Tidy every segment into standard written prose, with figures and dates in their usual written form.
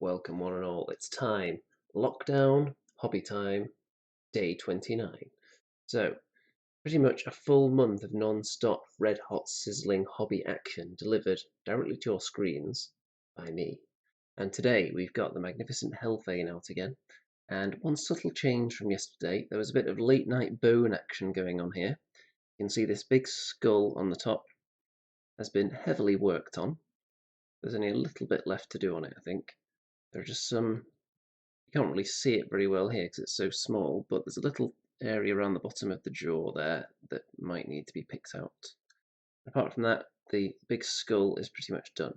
Welcome one and all. It's time. Lockdown, hobby time, day 29. So, pretty much a full month of non-stop, red-hot, sizzling hobby action delivered directly to your screens by me. And today we've got the magnificent Hellfane out again. And one subtle change from yesterday, there was a bit of late-night bone action going on here. You can see this big skull on the top has been heavily worked on. There's only a little bit left to do on it, I think. There are just some. You can't really see it very well here because it's so small, but there's a little area around the bottom of the jaw there that might need to be picked out. Apart from that, the big skull is pretty much done.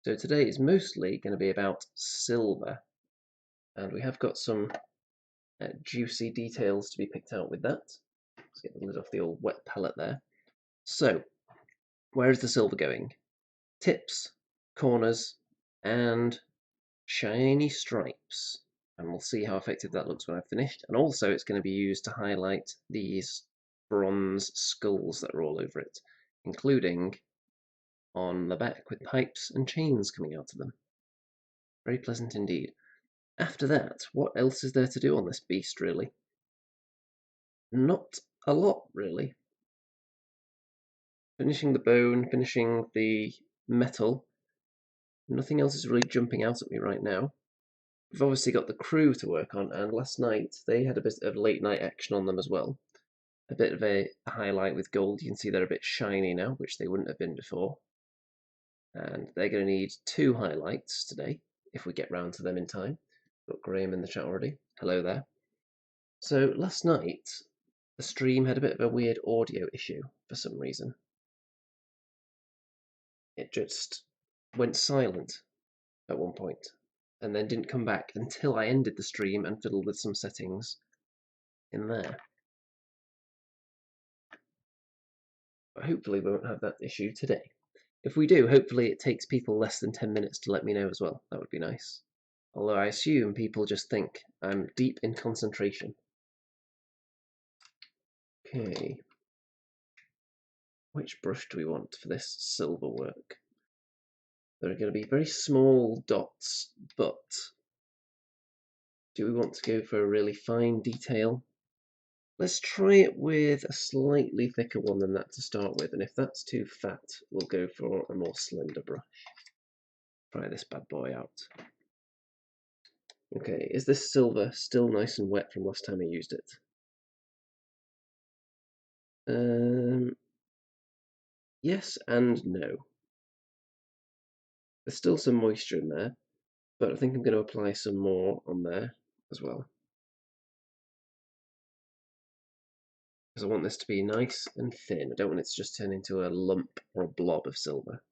So today is mostly going to be about silver, and we have got some juicy details to be picked out with that. Let's get the lid off the old wet palette there. So, where is the silver going? Tips, corners, and shiny stripes, and we'll see how effective that looks when I've finished. And also it's going to be used to highlight these bronze skulls that are all over it, including on the back with pipes and chains coming out of them. Very pleasant indeed. After that, what else is there to do on this beast, really? Not a lot, really. Finishing the bone, finishing the metal. Nothing else is really jumping out at me right now. We've obviously got the crew to work on, and last night they had a bit of late night action on them as well. A bit of a highlight with gold. You can see they're a bit shiny now, which they wouldn't have been before. And they're going to need 2 highlights today, if we get round to them in time. Got Graham in the chat already. Hello there. So last night, the stream had a bit of a weird audio issue for some reason. It just went silent at one point, and then didn't come back until I ended the stream and fiddled with some settings in there. But hopefully we won't have that issue today. If we do, hopefully it takes people less than 10 minutes to let me know as well. That would be nice. Although I assume people just think I'm deep in concentration. Okay. Which brush do we want for this silver work? There are going to be very small dots, but do we want to go for a really fine detail? Let's try it with a slightly thicker one than that to start with, and if that's too fat, we'll go for a more slender brush. Try this bad boy out. Okay, is this silver still nice and wet from last time I used it? Yes and no. There's still some moisture in there, but I think I'm going to apply some more on there as well. Because I want this to be nice and thin. I don't want it to just turn into a lump or a blob of silver.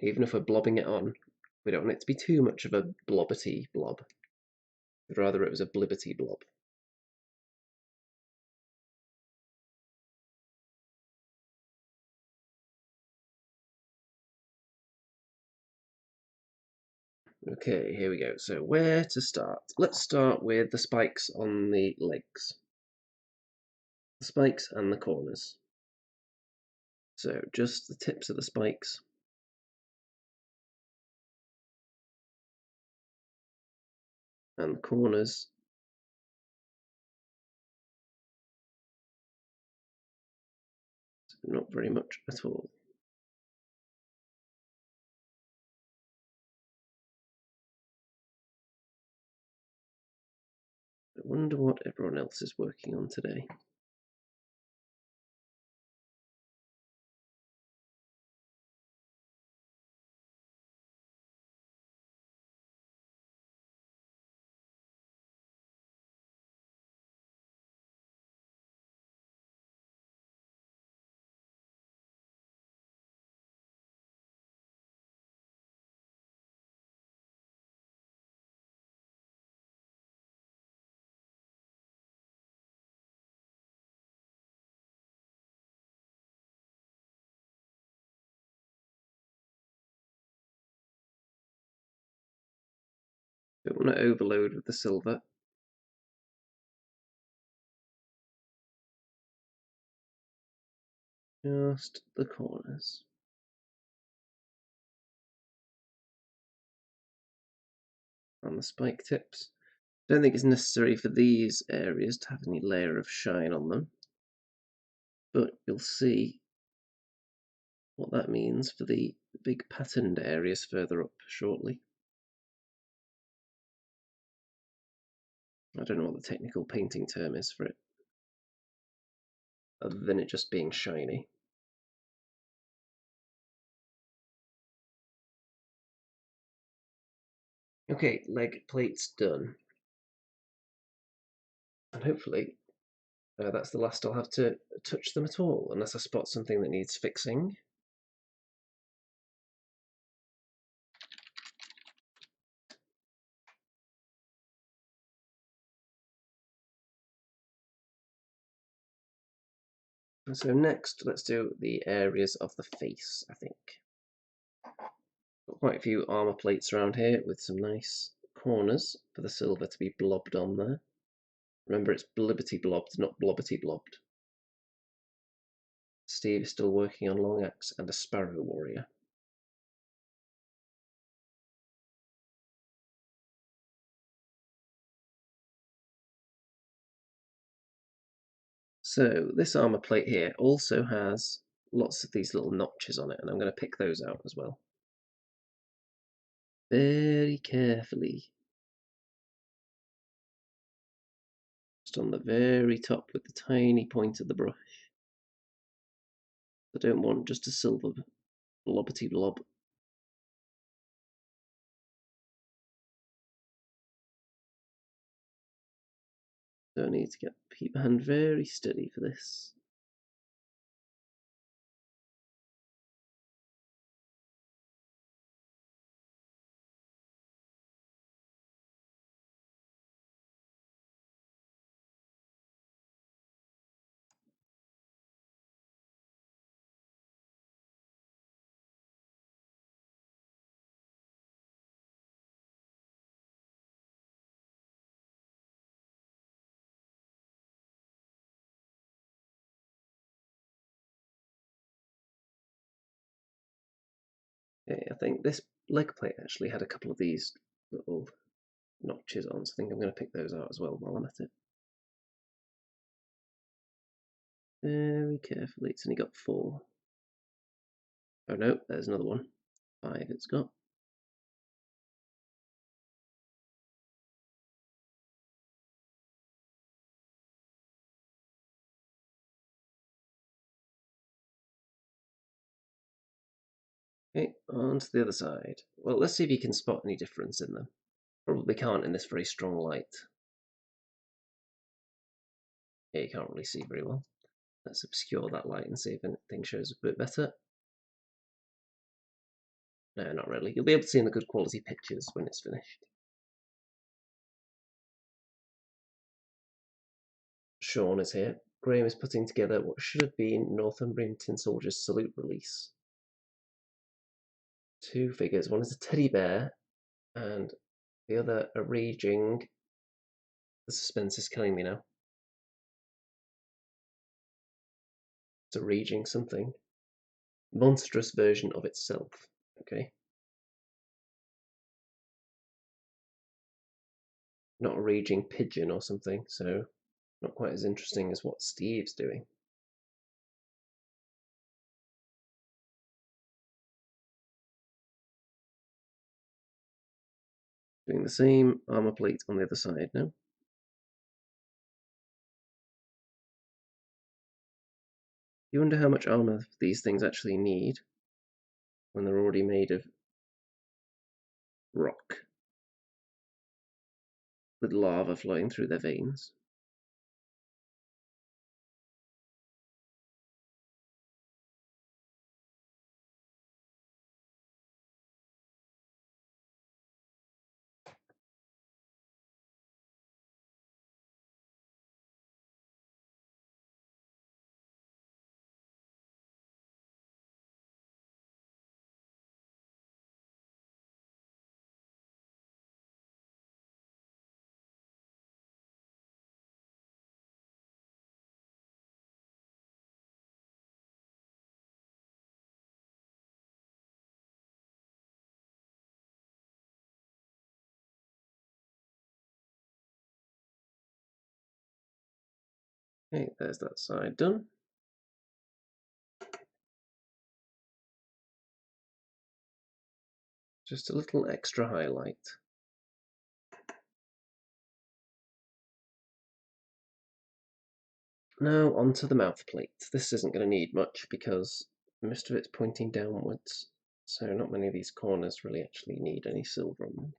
Even if we're blobbing it on, we don't want it to be too much of a blobbity blob. I'd rather it was a blibbity blob. Okay, here we go. So where to start? Let's start with the spikes on the legs. The spikes and the corners. So just the tips of the spikes. And the corners. So not very much at all. I wonder what everyone else is working on today. Don't want to overload with the silver. Just the corners. and the spike tips. Don't think it's necessary for these areas to have any layer of shine on them, but you'll see what that means for the big patterned areas further up shortly. I don't know what the technical painting term is for it, other than it just being shiny. Okay, leg plates done. And hopefully that's the last I'll have to touch them at all, unless I spot something that needs fixing. And so next, let's do the areas of the face, I think. Got quite a few armour plates around here with some nice corners for the silver to be blobbed on there. Remember, it's blibbity blobbed, not blobbity blobbed. Steve is still working on Long Axe and a Sparrow Warrior. So this armour plate here also has lots of these little notches on it, and I'm going to pick those out as well. Very carefully. Just on the very top with the tiny point of the brush. I don't want just a silver blobbity blob. So I need to keep my hand very steady for this. Okay, I think this leg plate actually had a couple of these little notches on, so I think I'm going to pick those out as well while I'm at it. Very carefully, it's only got 4. Oh no, there's another one. 5 it's got. Okay, on to the other side. Well, let's see if you can spot any difference in them. Probably can't in this very strong light. Yeah, you can't really see very well. Let's obscure that light and see if anything shows a bit better. No, not really. You'll be able to see in the good quality pictures when it's finished. Sean is here. Graham is putting together what should have been Northumbrian Tin Soldier's salute release. 2 figures. One is a teddy bear and the other a raging. The suspense is killing me now. It's a raging something. Monstrous version of itself. Okay. Not a raging pigeon or something, so not quite as interesting as what Steve's doing. Doing the same armor plate on the other side now. You wonder how much armor these things actually need when they're already made of rock with lava flowing through their veins. Okay, there's that side done. Just a little extra highlight. Now onto the mouth plate. This isn't going to need much because most of it's pointing downwards, so not many of these corners really actually need any silver on them.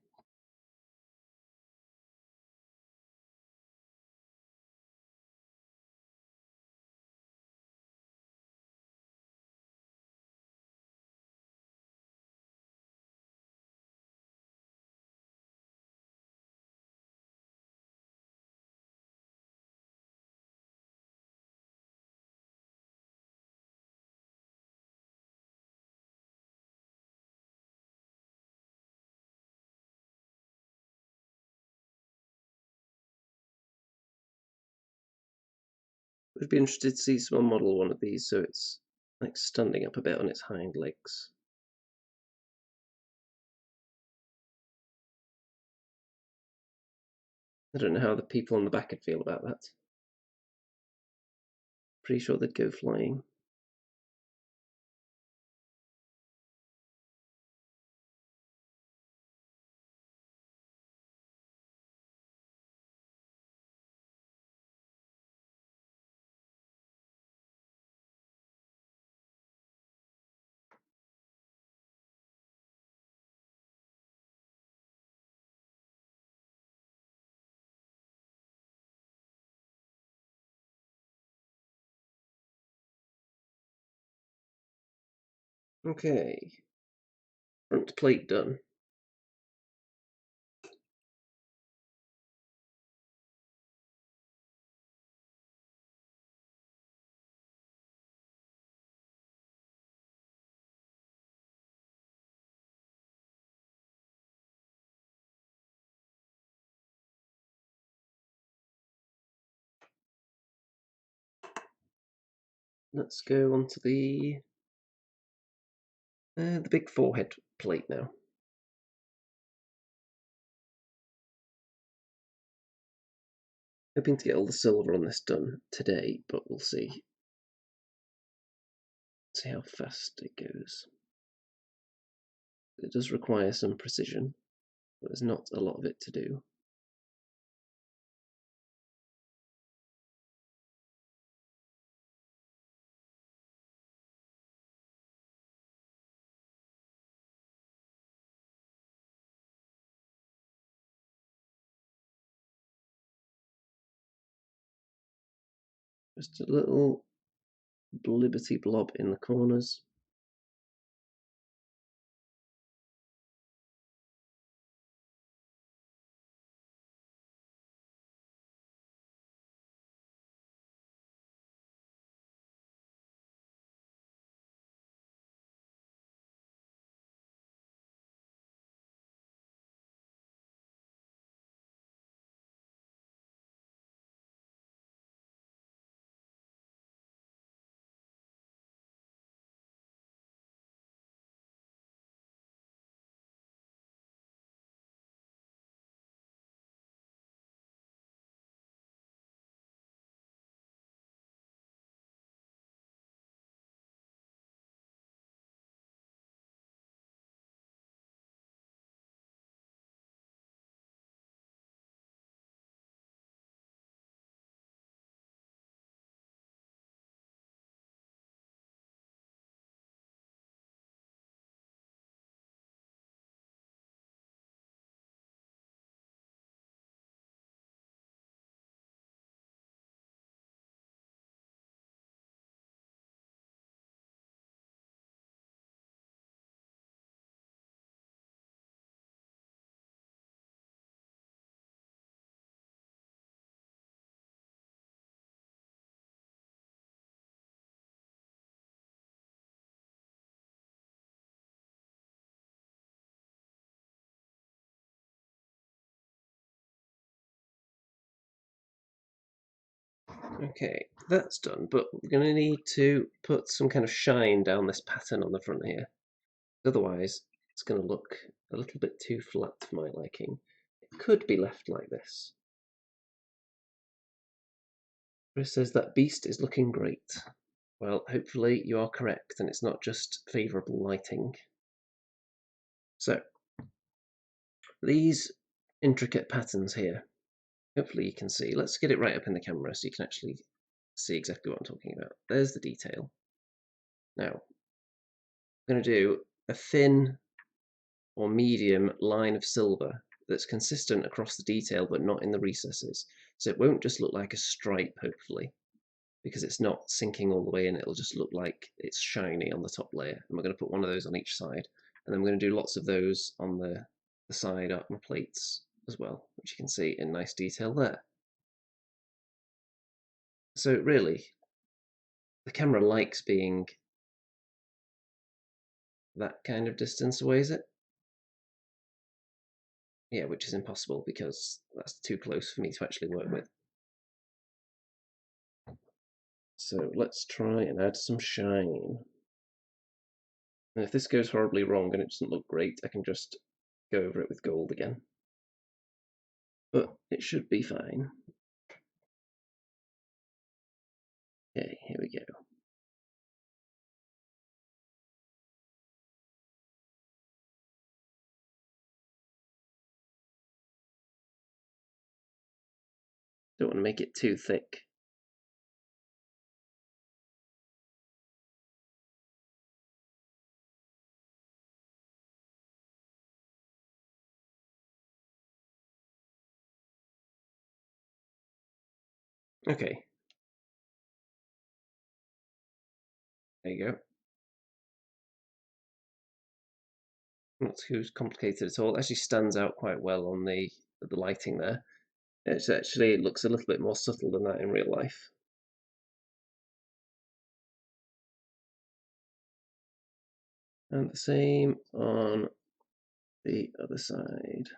Would be interested to see someone model one of these so it's like standing up a bit on its hind legs. I don't know how the people on the back would feel about that. Pretty sure they'd go flying. Okay, front plate done. Let's go on to the big forehead plate now. Hoping to get all the silver on this done today, but we'll see. See how fast it goes. It does require some precision, but there's not a lot of it to do. Just a little blibbity blob in the corners. Okay, that's done, but we're going to need to put some kind of shine down this pattern on the front here. Otherwise, it's going to look a little bit too flat for my liking. It could be left like this. Chris says that beast is looking great. Well, hopefully you are correct and it's not just favourable lighting. So, these intricate patterns here, hopefully you can see. Let's get it right up in the camera so you can actually see exactly what I'm talking about. There's the detail. Now, I'm going to do a thin or medium line of silver that's consistent across the detail but not in the recesses. So it won't just look like a stripe, hopefully, because it's not sinking all the way in. It'll just look like it's shiny on the top layer. And we're going to put one of those on each side. And then we're going to do lots of those on the side up and plates as well, which you can see in nice detail there. So really, the camera likes being that kind of distance away, is it? Yeah, which is impossible because that's too close for me to actually work with. So let's try and add some shine. And if this goes horribly wrong and it doesn't look great, I can just go over it with gold again. But it should be fine. Okay, here we go. Don't want to make it too thick. Okay. There you go. Not too complicated at all. It actually stands out quite well on the lighting there. It looks a little bit more subtle than that in real life. And the same on the other side.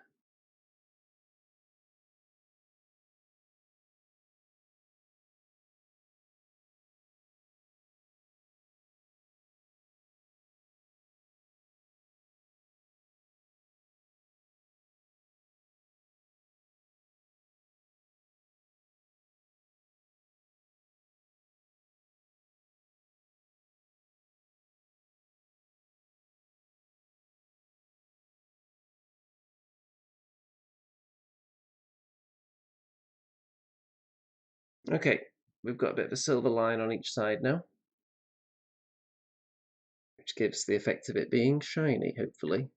Okay, we've got a bit of a silver line on each side now, which gives the effect of it being shiny, hopefully.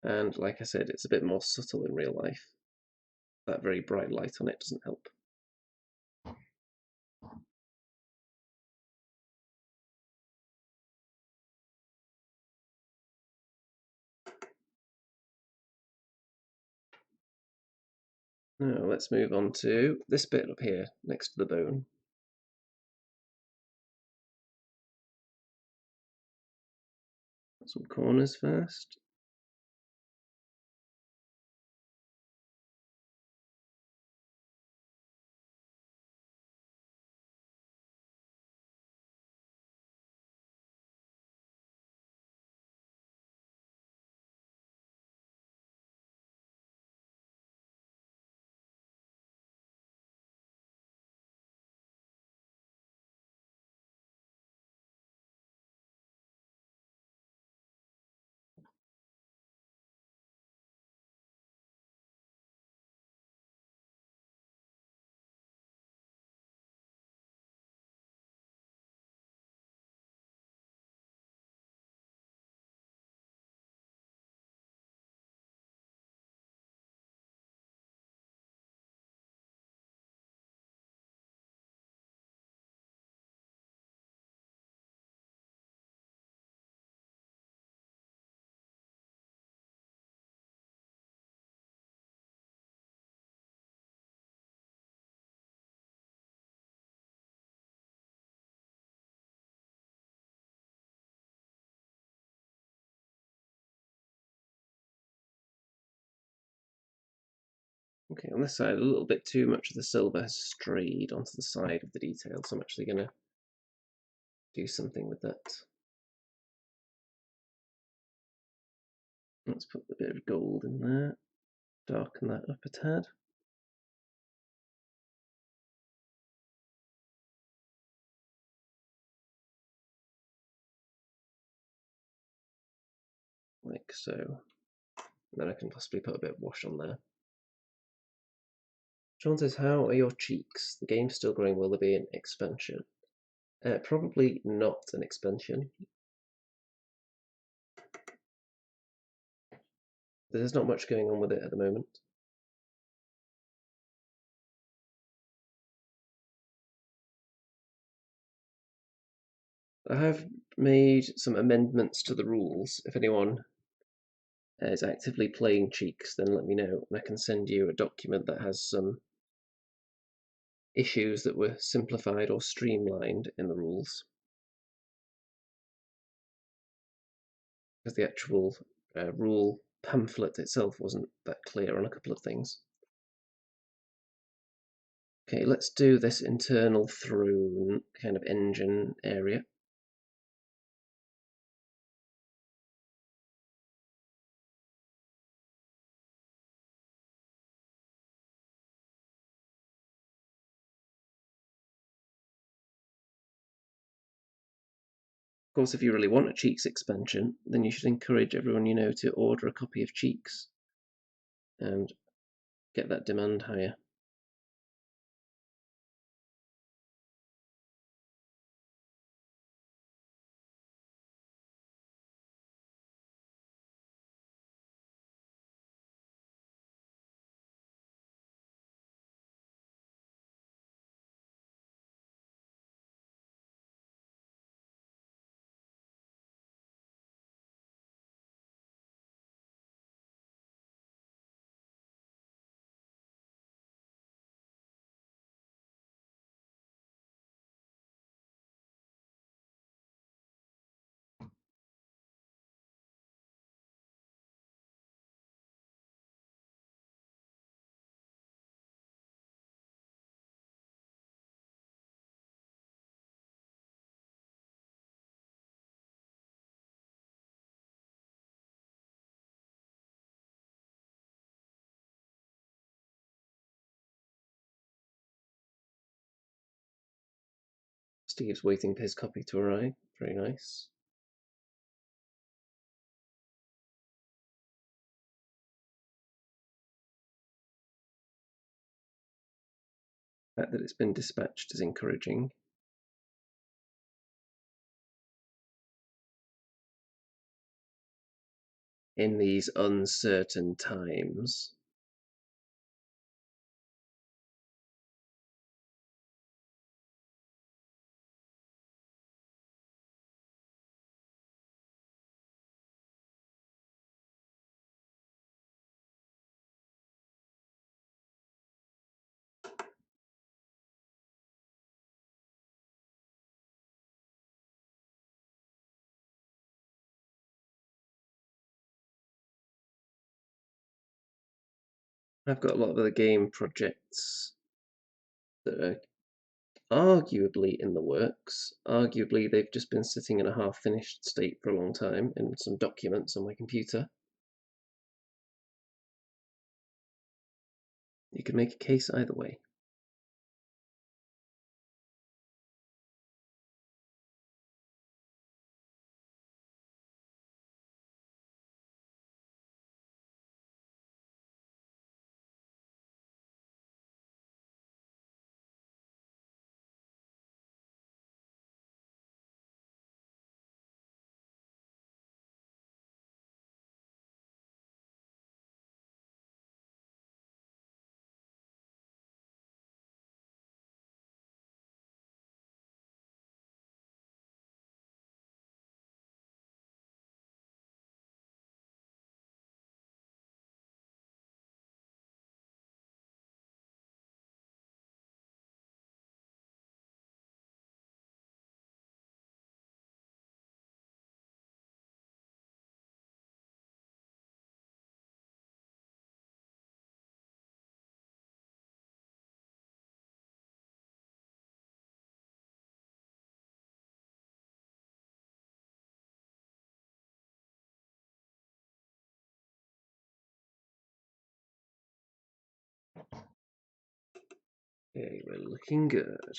And like I said, it's a bit more subtle in real life. That very bright light on it doesn't help. Now let's move on to this bit up here next to the bone. Some corners first. Okay, on this side, a little bit too much of the silver has strayed onto the side of the detail, so I'm actually going to do something with that. Let's put a bit of gold in there, darken that up a tad. like so. Then I can possibly put a bit of wash on there. John says, how are your cheeks? The game's still growing, will there be an expansion? Probably not an expansion. There's not much going on with it at the moment. I have made some amendments to the rules. If anyone is actively playing Cheeks, then let me know, and I can send you a document that has some issues that were simplified or streamlined in the rules. Because the actual rule pamphlet itself wasn't that clear on a couple of things. Okay, let's do this internal throne kind of engine area. Of course, if you really want a Cheeks expansion, then you should encourage everyone you know to order a copy of Cheeks and get that demand higher. Steve's waiting for his copy to arrive. Very nice. The fact that it's been dispatched is encouraging. In these uncertain times. I've got a lot of other game projects that are arguably in the works. Arguably, they've just been sitting in a half-finished state for a long time in some documents on my computer. You could make a case either way. Okay, we're looking good.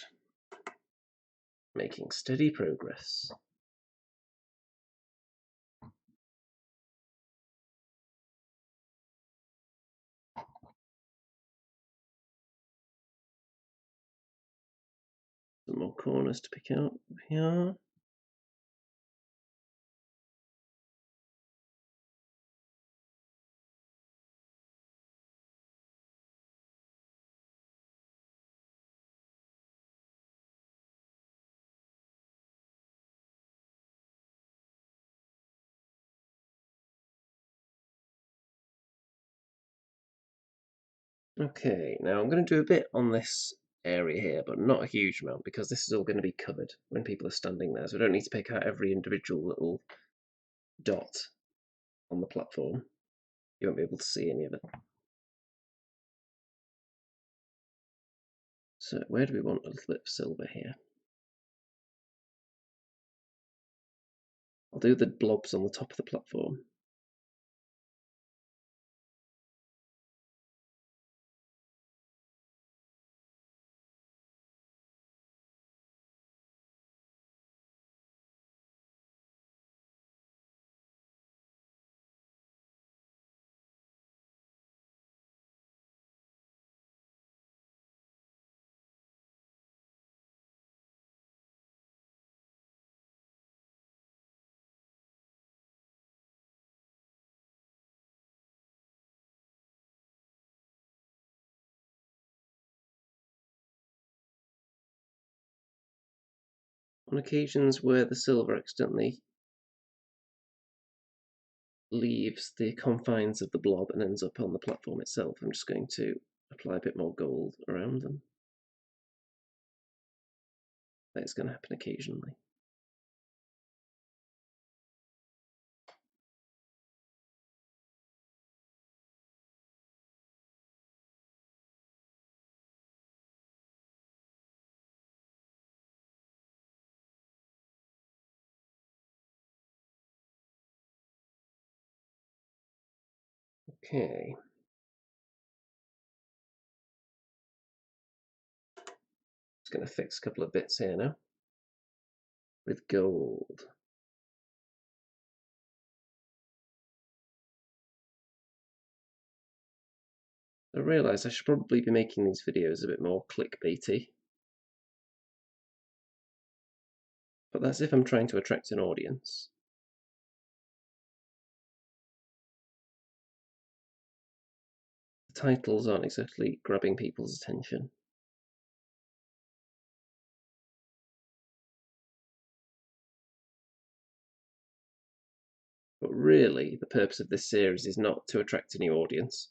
Making steady progress. some more corners to pick out here. Okay, now I'm going to do a bit on this area here, but not a huge amount because this is all going to be covered when people are standing there, so we don't need to pick out every individual little dot on the platform. You won't be able to see any of it. So where do we want a little bit of silver here? I'll do the blobs on the top of the platform. On occasions where the silver accidentally leaves the confines of the blob and ends up on the platform itself, I'm just going to apply a bit more gold around them. That's going to happen occasionally. Okay. Just going to fix a couple of bits here now with gold. I realise I should probably be making these videos a bit more clickbaity, but that's if I'm trying to attract an audience. The titles aren't exactly grabbing people's attention. But really, the purpose of this series is not to attract a new audience,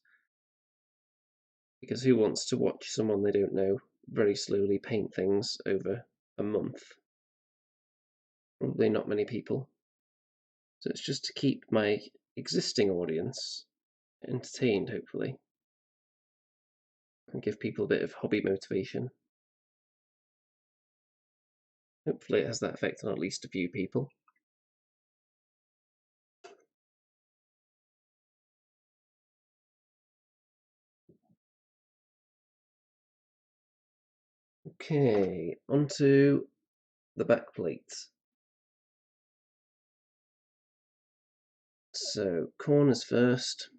because who wants to watch someone they don't know very slowly paint things over a month? Probably not many people. So it's just to keep my existing audience entertained, hopefully, and give people a bit of hobby motivation. Hopefully it has that effect on at least a few people. Okay, onto the back plate. So, corners first.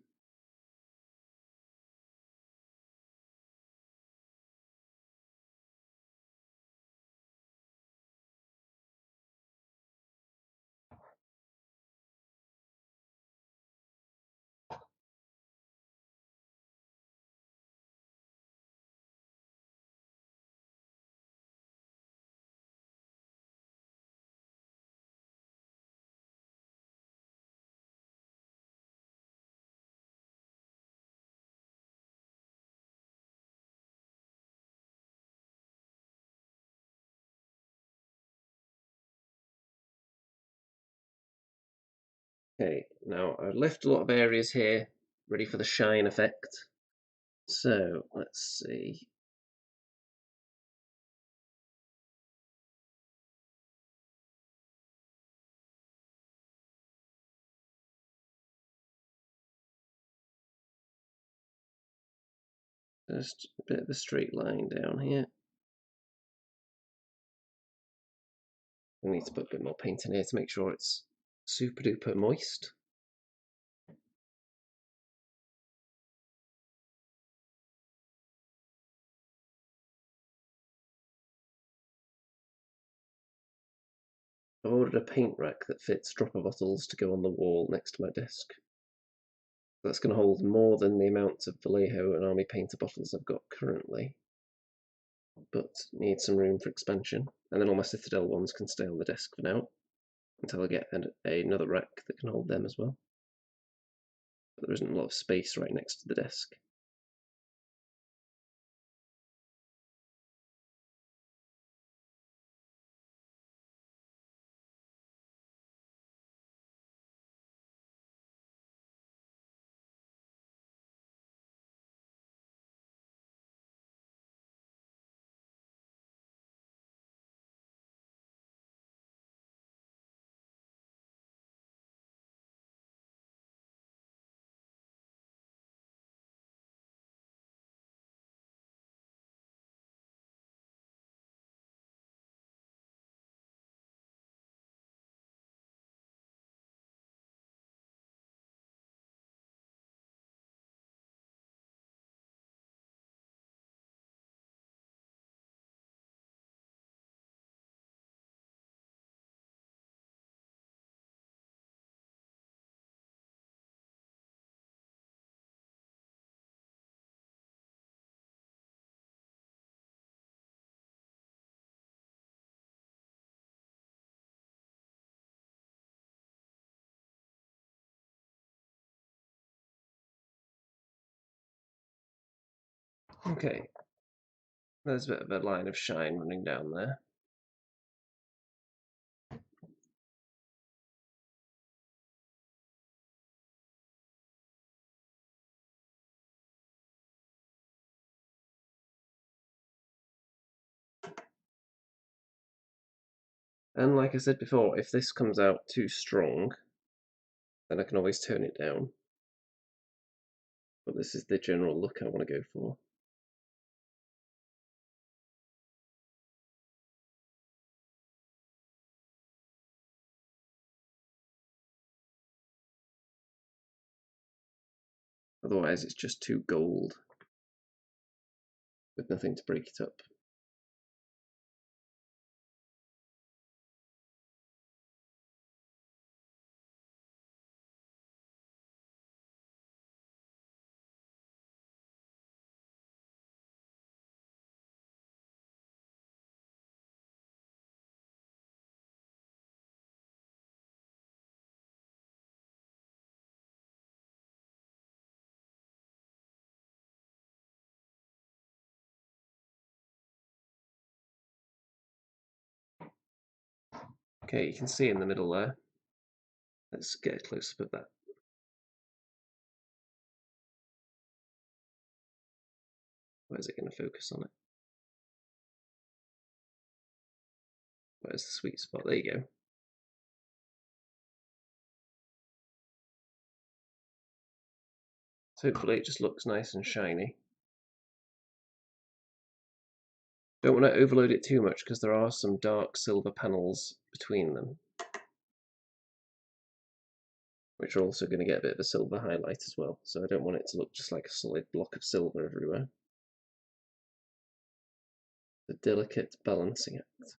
Okay, now I've left a lot of areas here ready for the shine effect. So, let's see. Just a bit of a straight line down here. I need to put a bit more paint in here to make sure it's super duper moist. I've ordered a paint rack that fits dropper bottles to go on the wall next to my desk. That's going to hold more than the amount of Vallejo and Army Painter bottles I've got currently, but need some room for expansion. And then all my Citadel ones can stay on the desk for now, until I get another rack that can hold them as well. But there isn't a lot of space right next to the desk. Okay, there's a bit of a line of shine running down there. And like I said before, if this comes out too strong, then I can always turn it down. But this is the general look I want to go for. Otherwise it's just too gold, with nothing to break it up. Okay, you can see in the middle there. Let's get a close up of that. Where's it going to focus on it? Where's the sweet spot? There you go. So hopefully it just looks nice and shiny. Don't want to overload it too much because there are some dark silver panels between them, which are also going to get a bit of a silver highlight as well, so I don't want it to look just like a solid block of silver everywhere. The delicate balancing act.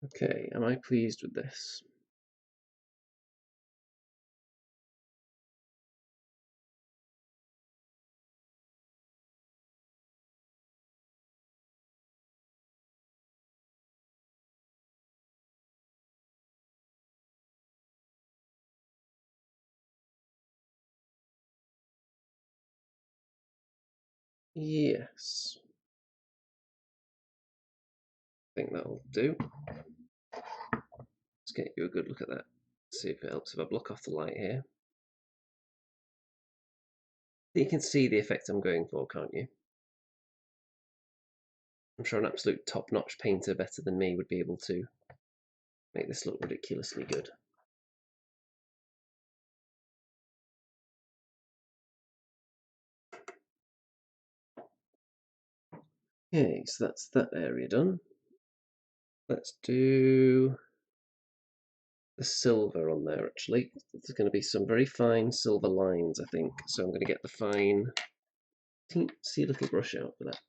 Okay, am I pleased with this? Yes. I think that'll do. Let's get you a good look at that. See if it helps if I block off the light here. You can see the effect I'm going for, can't you? I'm sure an absolute top-notch painter better than me would be able to make this look ridiculously good. Okay, so that's that area done. Let's do the silver on there actually. There's going to be some very fine silver lines, I think. So I'm going to get the fine teensy little brush out for that.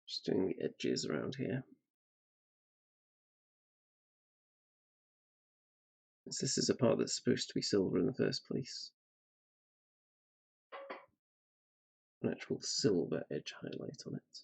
Just doing the edges around here. This is a part that's supposed to be silver in the first place. An actual silver edge highlight on it.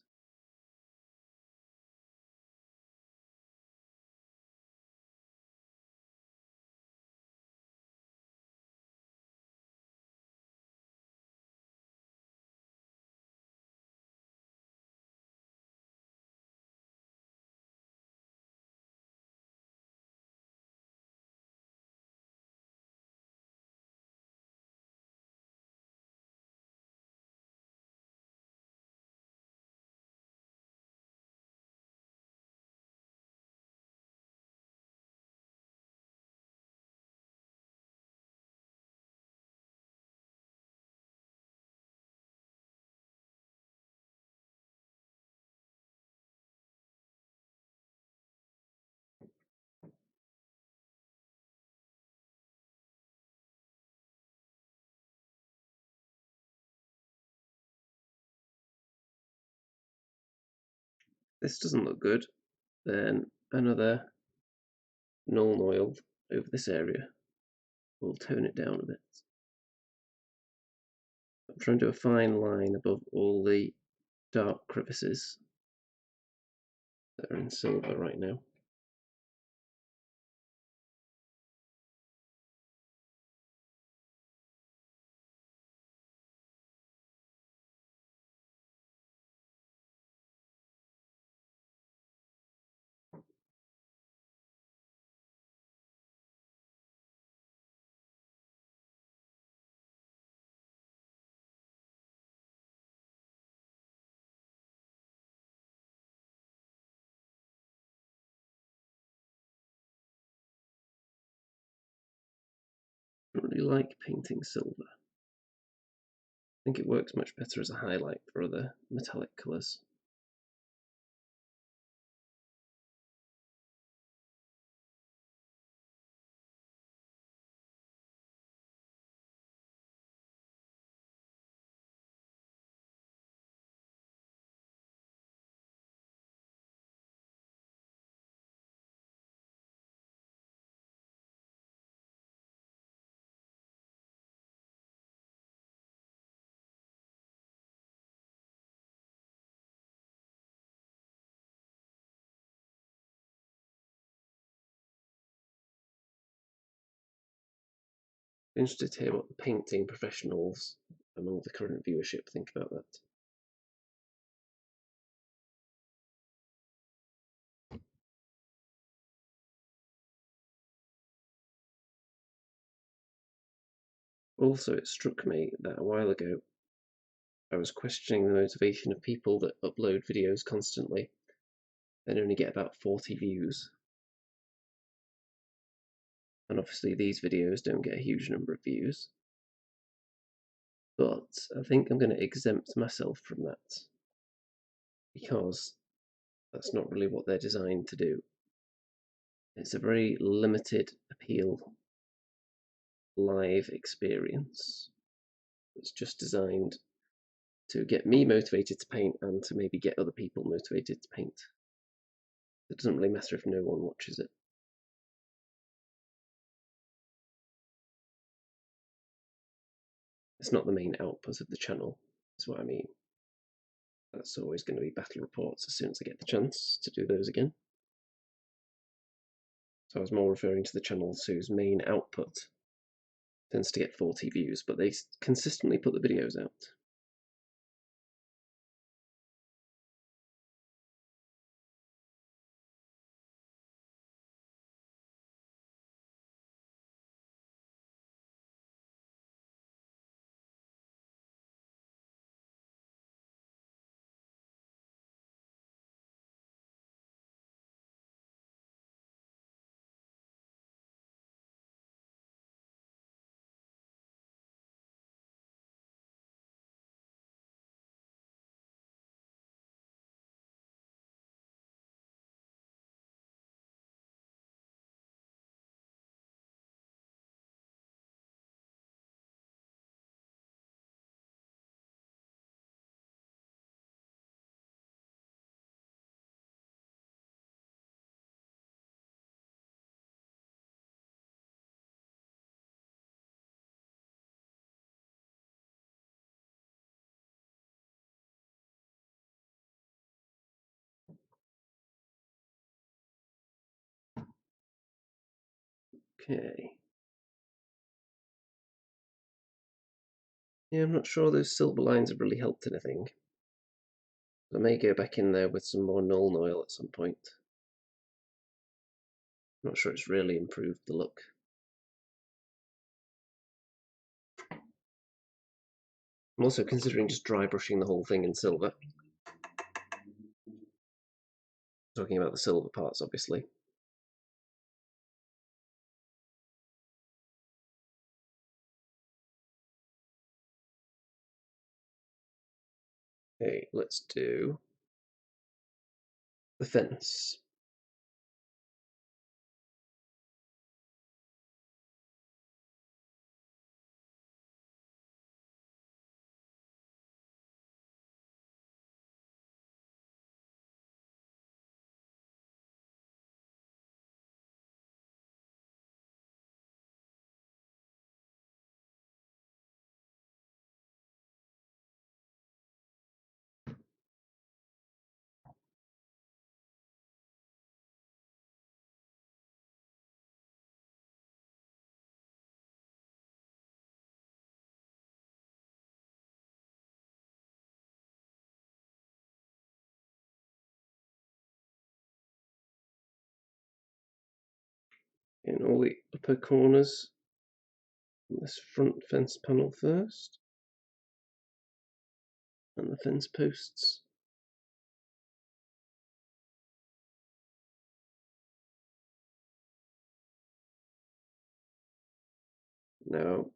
This doesn't look good. Then another Nuln Oil over this area will tone it down a bit. I'm trying to do a fine line above all the dark crevices that are in silver right now. don't really like painting silver. I think it works much better as a highlight for other metallic colours. Interested to hear what the painting professionals among the current viewership think about that. Also, it struck me that a while ago I was questioning the motivation of people that upload videos constantly and only get about 40 views. And obviously these videos don't get a huge number of views. But I think I'm going to exempt myself from that, because that's not really what they're designed to do. It's a very limited appeal live experience. It's just designed to get me motivated to paint and to maybe get other people motivated to paint. It doesn't really matter if no one watches it. It's not the main output of the channel, is what I mean. That's always going to be battle reports as soon as I get the chance to do those again. So I was more referring to the channels whose main output tends to get 40 views, but they consistently put the videos out. Okay. Yeah, I'm not sure those silver lines have really helped anything. I may go back in there with some more Nuln Oil at some point. I'm not sure it's really improved the look. I'm also considering just dry brushing the whole thing in silver. Talking about the silver parts, obviously. Okay, let's do the fence. In all the upper corners, this front fence panel first, and the fence posts. No.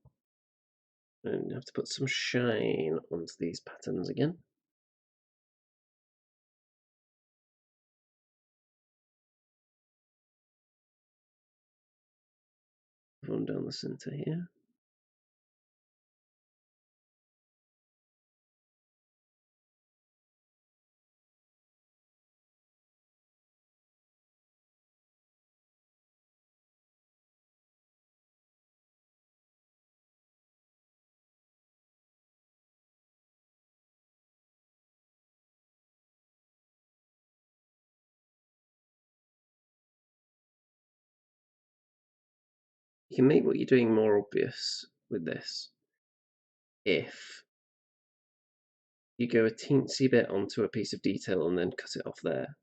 And you have to put some shine onto these patterns again. Run down the center here. You can make what you're doing more obvious with this if you go a teensy bit onto a piece of detail and then cut it off there.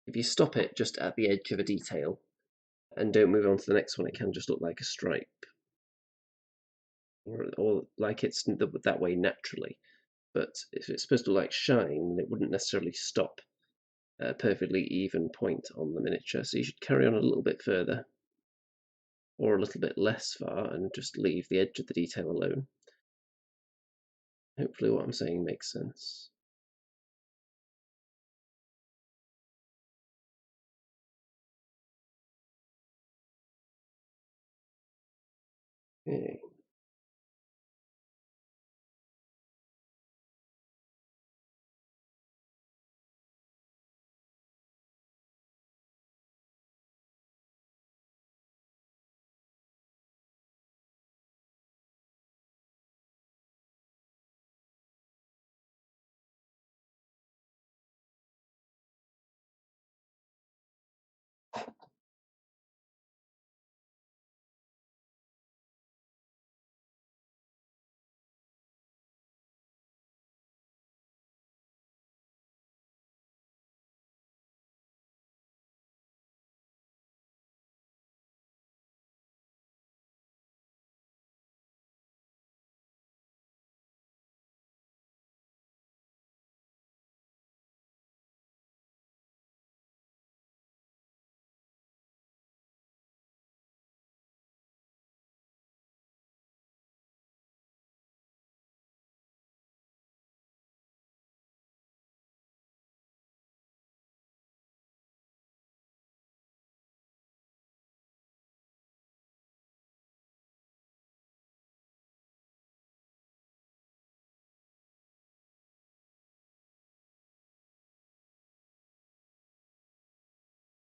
If you stop it just at the edge of a detail and don't move on to the next one, it can just look like a stripe, or like it's that way naturally. But if it's supposed to like shine, it wouldn't necessarily stop a perfectly even point on the miniature. So you should carry on a little bit further, or a little bit less far, and just leave the edge of the detail alone. Hopefully what I'm saying makes sense. Okay.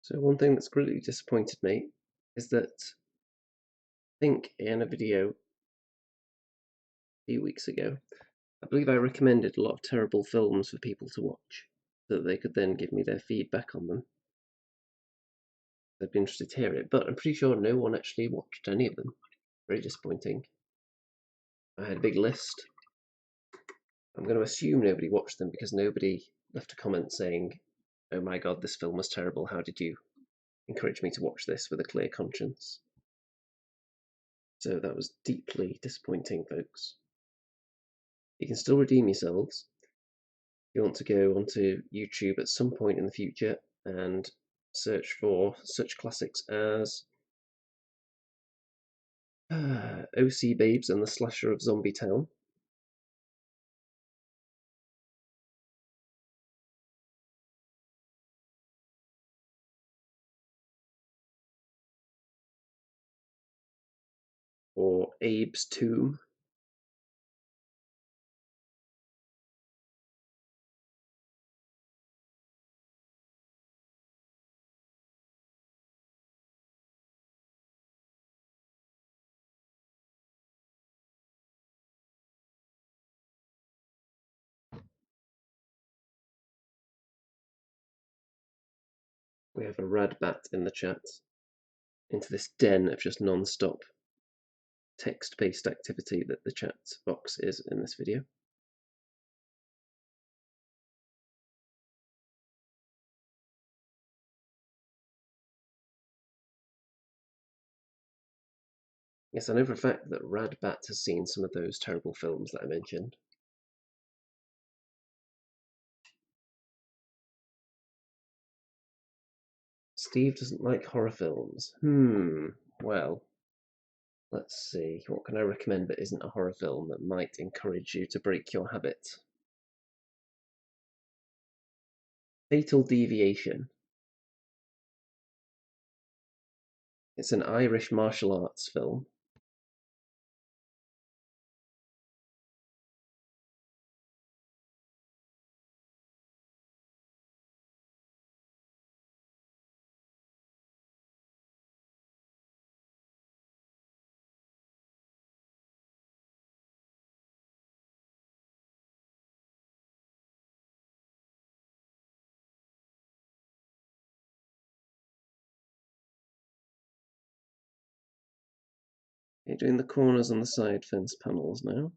So one thing that's greatly disappointed me is that I think in a video a few weeks ago, I believe I recommended a lot of terrible films for people to watch, so that they could then give me their feedback on them. I'd be interested to hear it, but I'm pretty sure no one actually watched any of them. Very disappointing. I had a big list. I'm going to assume nobody watched them because nobody left a comment saying, "Oh my god, this film was terrible. How did you encourage me to watch this with a clear conscience?" So that was deeply disappointing, folks. You can still redeem yourselves. If you want to go onto YouTube at some point in the future and search for such classics as OC Babes and the Slasher of Zombie Town, or Abe's Tomb, we have a rad bat in the chat, into this den of just non-stop text-based activity that the chat box is in this video. Yes, I know for a fact that Rad Bat has seen some of those terrible films that I mentioned. Steve doesn't like horror films. Well, Let's see, what can I recommend that isn't a horror film that might encourage you to break your habit? Fatal Deviation. It's an Irish martial arts film. You're doing the corners on the side fence panels now.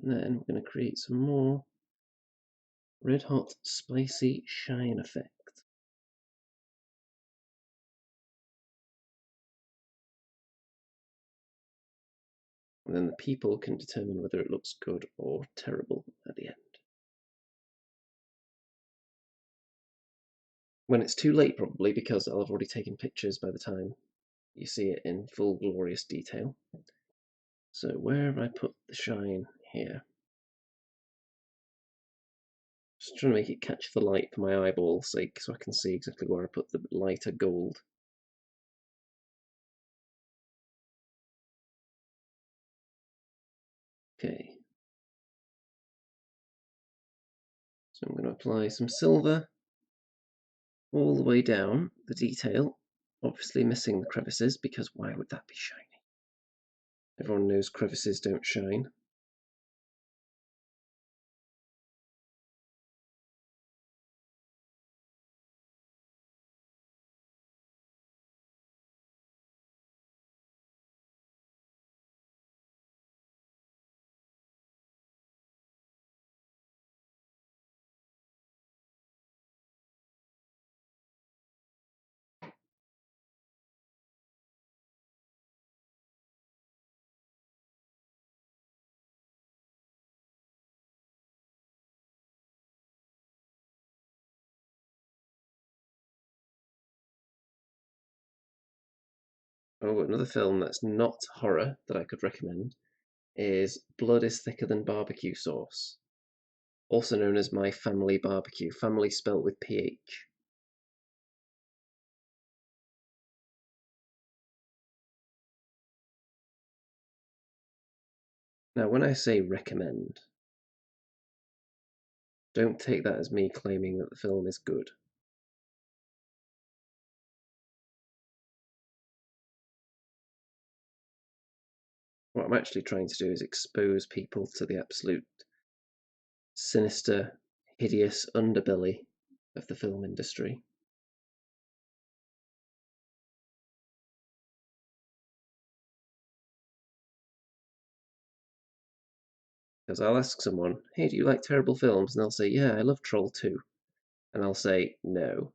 And then we're going to create some more red hot spicy shine effect. And then the people can determine whether it looks good or terrible at the end. When it's too late, probably, because I'll have already taken pictures by the time you see it in full glorious detail. So where have I put the shine here? Just trying to make it catch the light for my eyeball's sake so I can see exactly where I put the lighter gold. Okay. So I'm going to apply some silver all the way down the detail, obviously missing the crevices because why would that be shiny? Everyone knows crevices don't shine. Oh, another film that's not horror that I could recommend is Blood is Thicker Than Barbecue Sauce, also known as My Family Barbecue, family spelt with PH. Now, when I say recommend, don't take that as me claiming that the film is good. What I'm actually trying to do is expose people to the absolute sinister, hideous underbelly of the film industry. Because I'll ask someone, hey, do you like terrible films? And they'll say, yeah, I love Troll 2. And I'll say, no,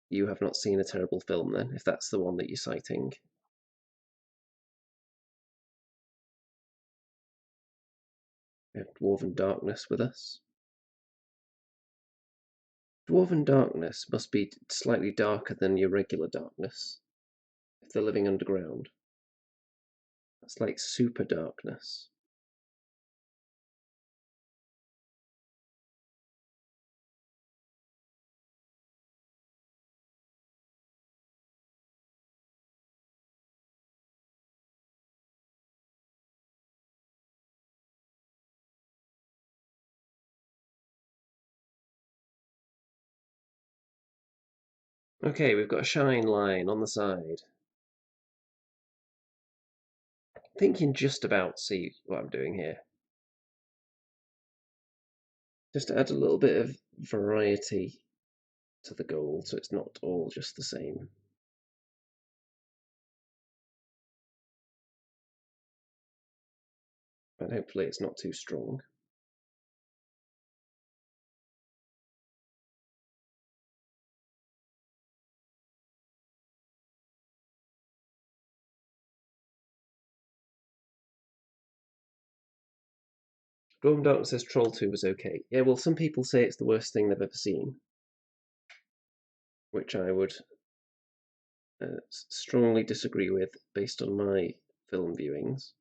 you have not seen a terrible film then, if that's the one that you're citing. We have Dwarven Darkness with us. Dwarven Darkness must be slightly darker than your regular darkness, if they're living underground. That's like super darkness. Okay, we've got a shine line on the side. I think you can just about see what I'm doing here. Just to add a little bit of variety to the gold so it's not all just the same. And hopefully it's not too strong. Dwarven Darkness says Troll 2 was okay. Yeah, well, some people say it's the worst thing they've ever seen. which I would strongly disagree with based on my film viewings.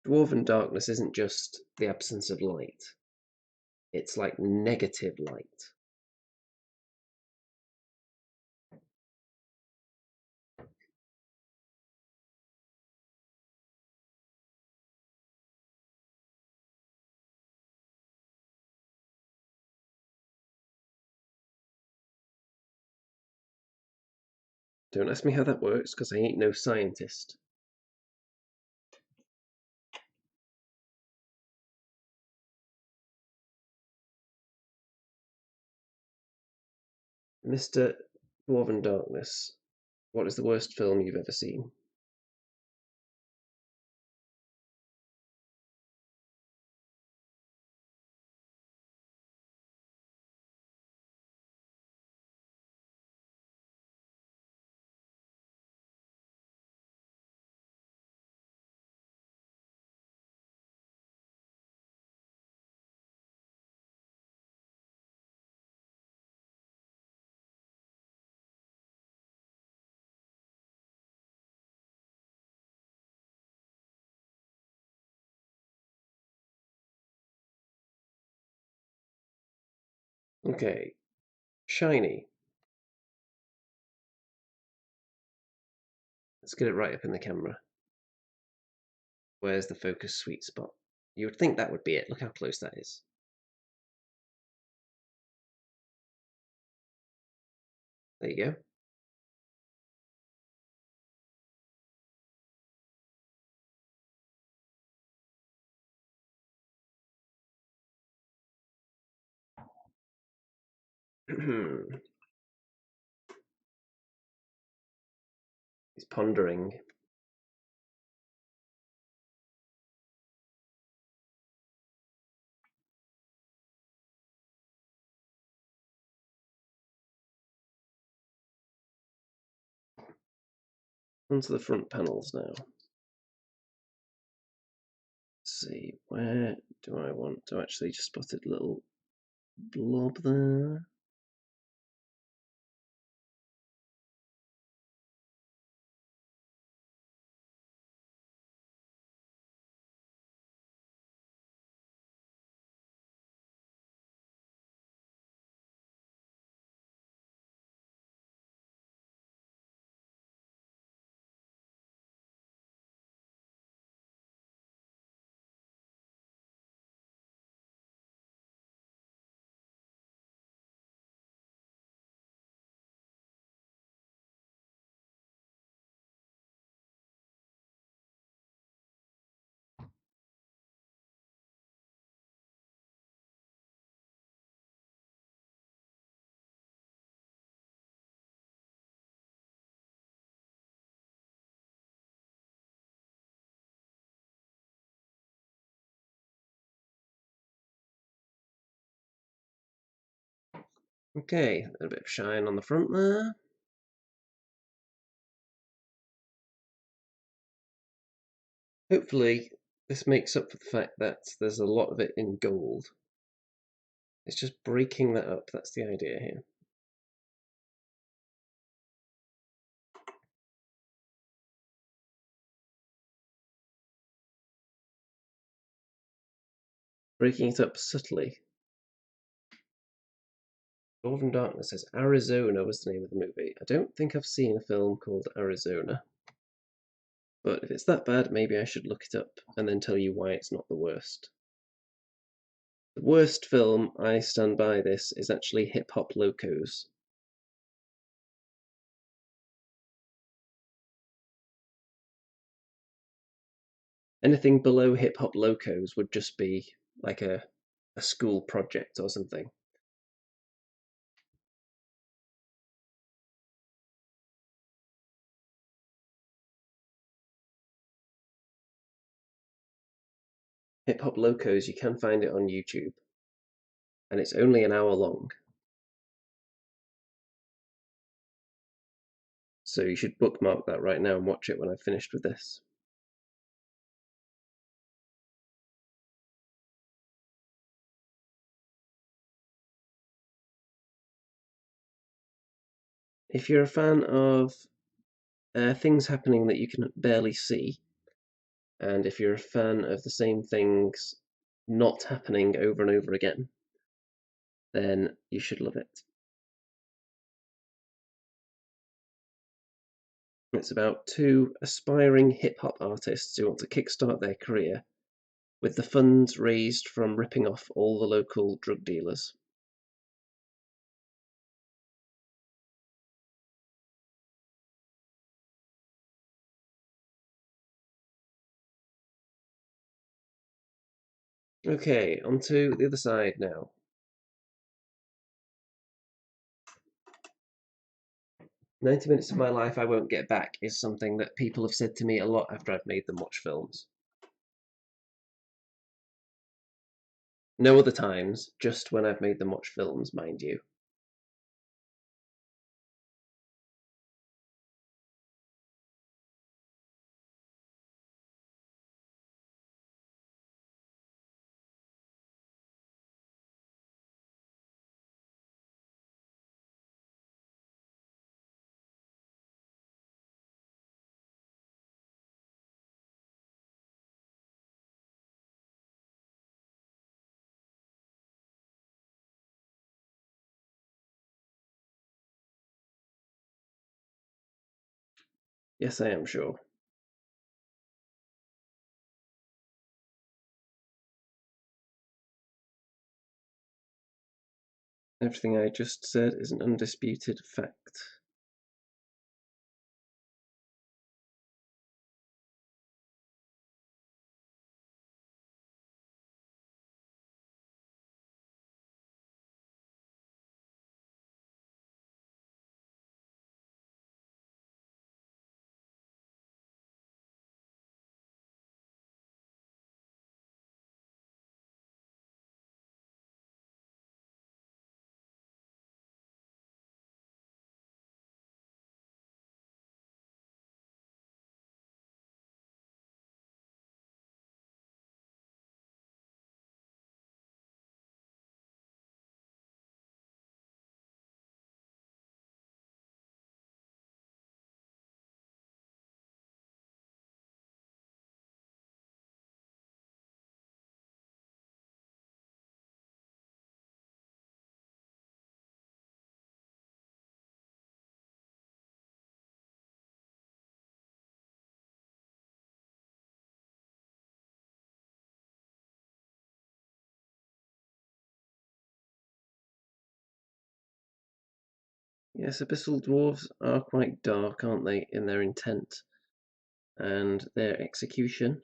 Dwarven darkness isn't just the absence of light, it's like negative light. Don't ask me how that works, because I ain't no scientist. Mr. Dwarven Darkness, what is the worst film you've ever seen? Okay, Shiny. Let's get it right up in the camera. Where's the focus sweet spot? You would think that would be it. Look how close that is. There you go. He's pondering. Onto the front panels now. Let's see, where do I want to actually just spot a little blob there? Okay, a bit of shine on the front there. Hopefully, this makes up for the fact that there's a lot of it in gold. It's just breaking that up, that's the idea here. Breaking it up subtly. Dwarven Darkness says Arizona was the name of the movie. I don't think I've seen a film called Arizona. But if it's that bad, maybe I should look it up and then tell you why it's not the worst. The worst film, I stand by this, is actually Hip Hop Locos. Anything below Hip Hop Locos would just be like a school project or something. Hip Hop Locos, you can find it on YouTube, and it's only an hour long. So you should bookmark that right now and watch it when I've finished with this. If you're a fan of things happening that you can barely see, and if you're a fan of the same things not happening over and over again, then you should love it. It's about two aspiring hip-hop artists who want to kickstart their career with the funds raised from ripping off all the local drug dealers. Okay, on to the other side now. 90 minutes of my life I won't get back is something that people have said to me a lot after I've made them watch films. No other times, just when I've made them watch films, mind you. Yes, I am sure. Everything I just said is an undisputed fact. Yes, Abyssal Dwarves are quite dark, aren't they, in their intent and their execution,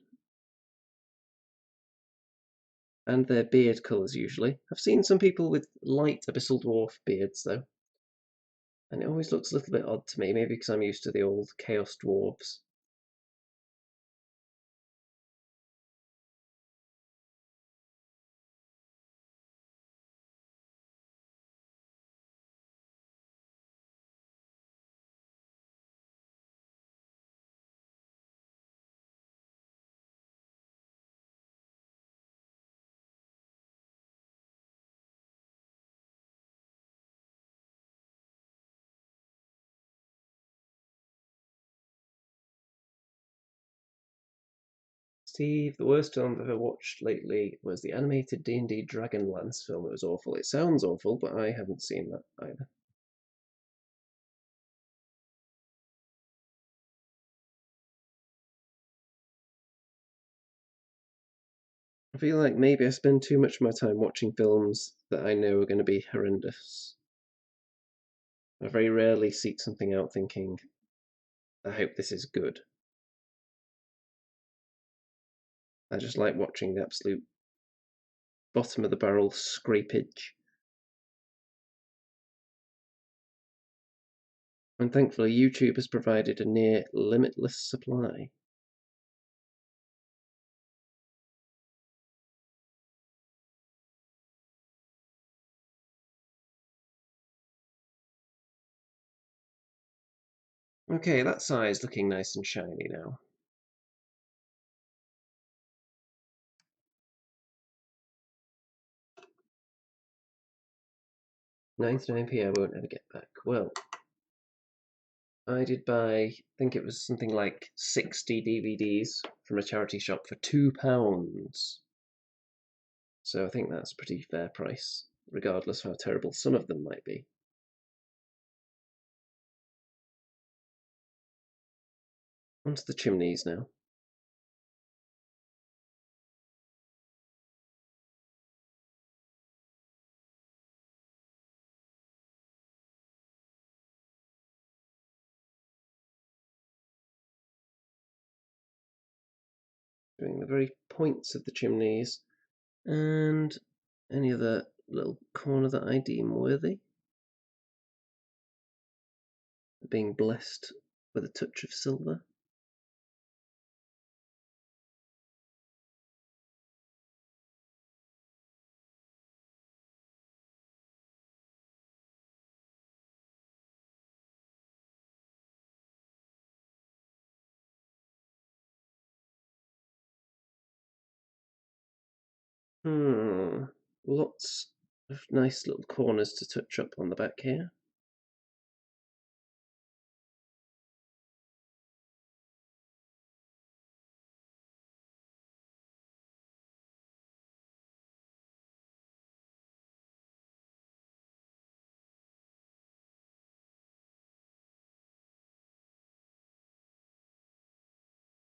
and their beard colours usually. I've seen some people with light Abyssal Dwarf beards though, and it always looks a little bit odd to me, maybe because I'm used to the old Chaos Dwarves. Steve, the worst film I've ever watched lately was the animated D&D Dragonlance film. It was awful. It sounds awful, but I haven't seen that either. I feel like maybe I spend too much of my time watching films that I know are going to be horrendous. I very rarely seek something out thinking, I hope this is good. I just like watching the absolute bottom of the barrel scrapage. And thankfully, YouTube has provided a near limitless supply. Okay, that side's looking nice and shiny now. 99p I won't ever get back. Well, I did buy, I think it was something like 60 DVDs from a charity shop for £2. So I think that's a pretty fair price, regardless of how terrible some of them might be. Onto the chimneys now. Doing the very points of the chimneys and any other little corner that I deem worthy. Being blessed with a touch of silver. Lots of nice little corners to touch up on the back here.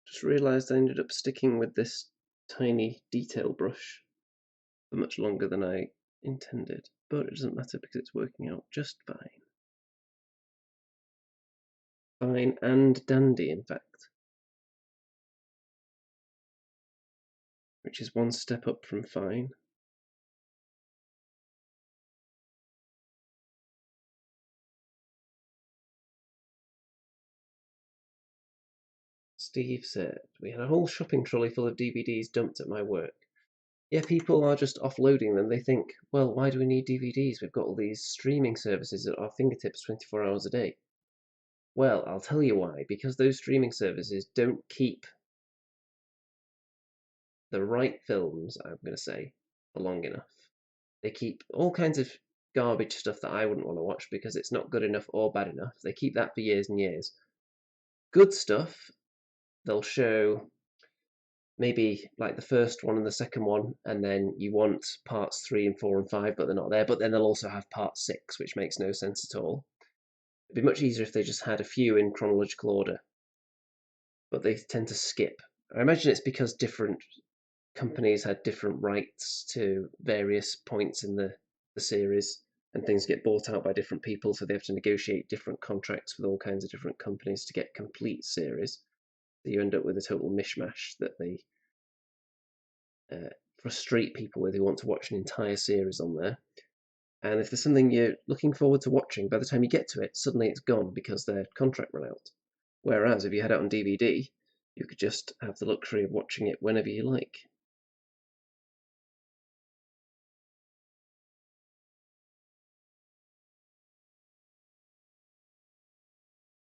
Just realised I ended up sticking with this tiny detail brush for much longer than I intended, but it doesn't matter because it's working out just fine. Fine and dandy, in fact. Which is one step up from fine. Steve said, we had a whole shopping trolley full of DVDs dumped at my work. Yeah, people are just offloading them. They think, well, why do we need DVDs? We've got all these streaming services at our fingertips 24 hours a day. Well, I'll tell you why. Because those streaming services don't keep the right films, I'm going to say, for long enough. They keep all kinds of garbage stuff that I wouldn't want to watch because it's not good enough or bad enough. They keep that for years and years. Good stuff, they'll show maybe like the first one and the second one, and then you want parts 3 and 4 and 5, but they're not there. But then they'll also have part 6, which makes no sense at all. It'd be much easier if they just had a few in chronological order, but they tend to skip. I imagine it's because different companies had different rights to various points in the series, and things get bought out by different people, so they have to negotiate different contracts with all kinds of different companies to get complete series. So you end up with a total mishmash that they frustrate people with who want to watch an entire series on there. And if there's something you're looking forward to watching, by the time you get to it, suddenly it's gone because their contract ran out. Whereas if you had it on DVD, you could just have the luxury of watching it whenever you like.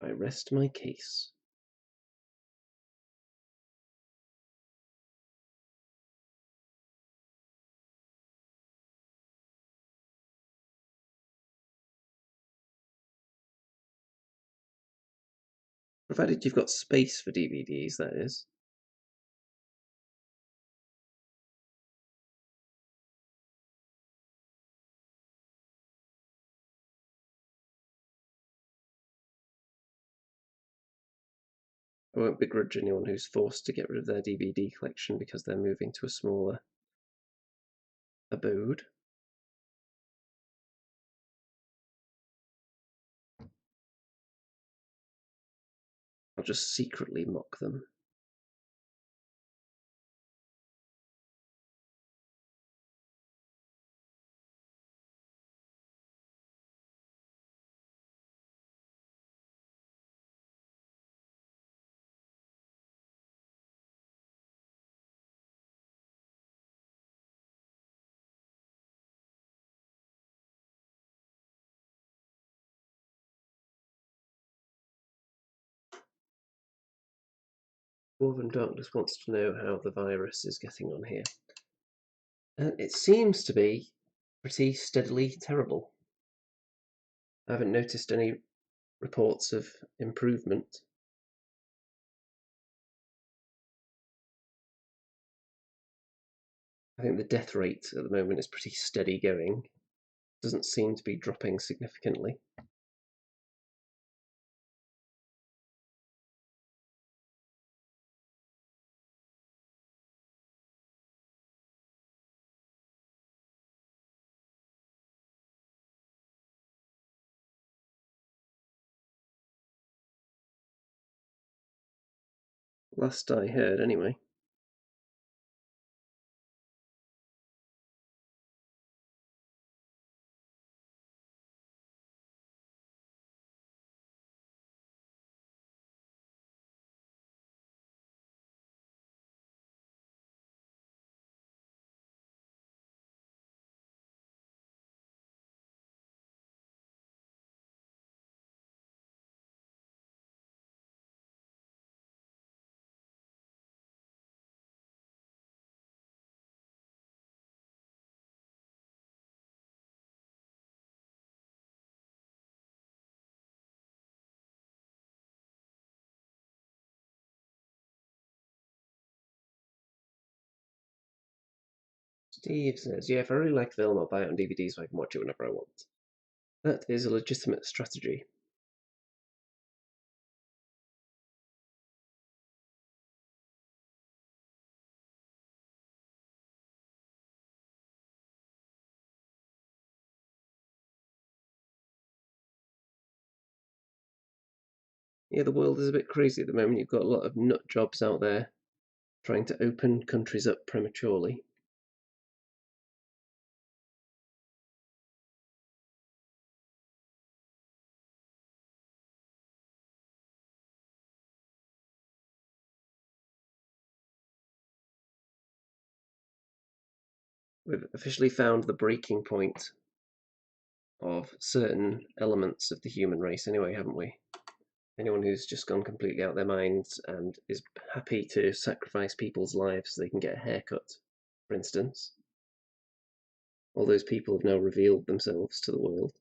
I rest my case. Provided you've got space for DVDs, that is. I won't begrudge anyone who's forced to get rid of their DVD collection because they're moving to a smaller abode. I'll just secretly mock them. Dwarven Darkness wants to know how the virus is getting on here. It seems to be pretty steadily terrible. I haven't noticed any reports of improvement. I think the death rate at the moment is pretty steady going. Doesn't seem to be dropping significantly. Last I heard, anyway. Steve says, yeah, if I really like a film, I'll buy it on DVD so I can watch it whenever I want. That is a legitimate strategy. Yeah, the world is a bit crazy at the moment. You've got a lot of nut jobs out there trying to open countries up prematurely. We've officially found the breaking point of certain elements of the human race, anyway, haven't we? Anyone who's just gone completely out of their minds and is happy to sacrifice people's lives so they can get a haircut, for instance. All those people have now revealed themselves to the world.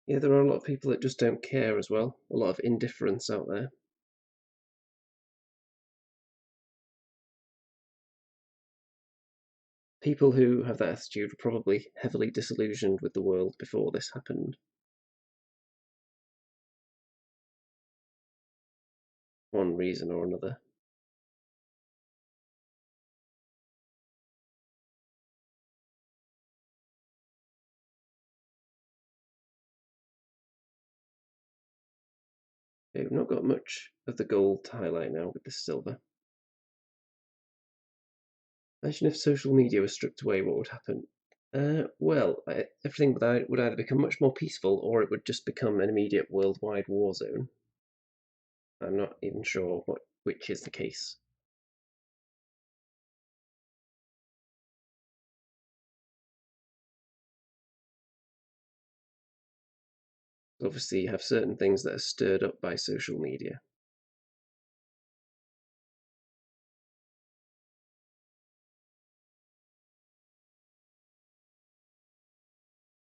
Yeah, there are a lot of people that just don't care as well. A lot of indifference out there. People who have that attitude were probably heavily disillusioned with the world before this happened. One reason or another. Okay, we've not got much of the gold to highlight now with this silver. Imagine if social media was stripped away, what would happen? Well, everything would either become much more peaceful or it would just become an immediate worldwide war zone. I'm not even sure which is the case. Obviously, you have certain things that are stirred up by social media.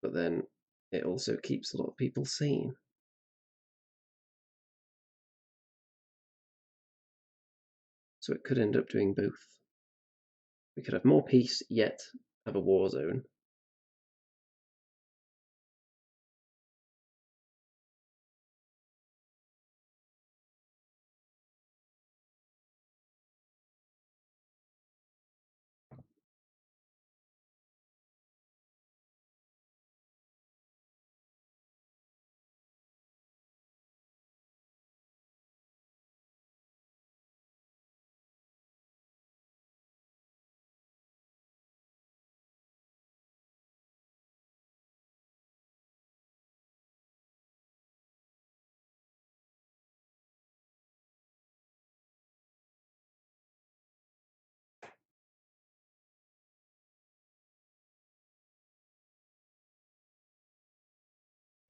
But then it also keeps a lot of people sane. So it could end up doing both. We could have more peace, yet have a war zone.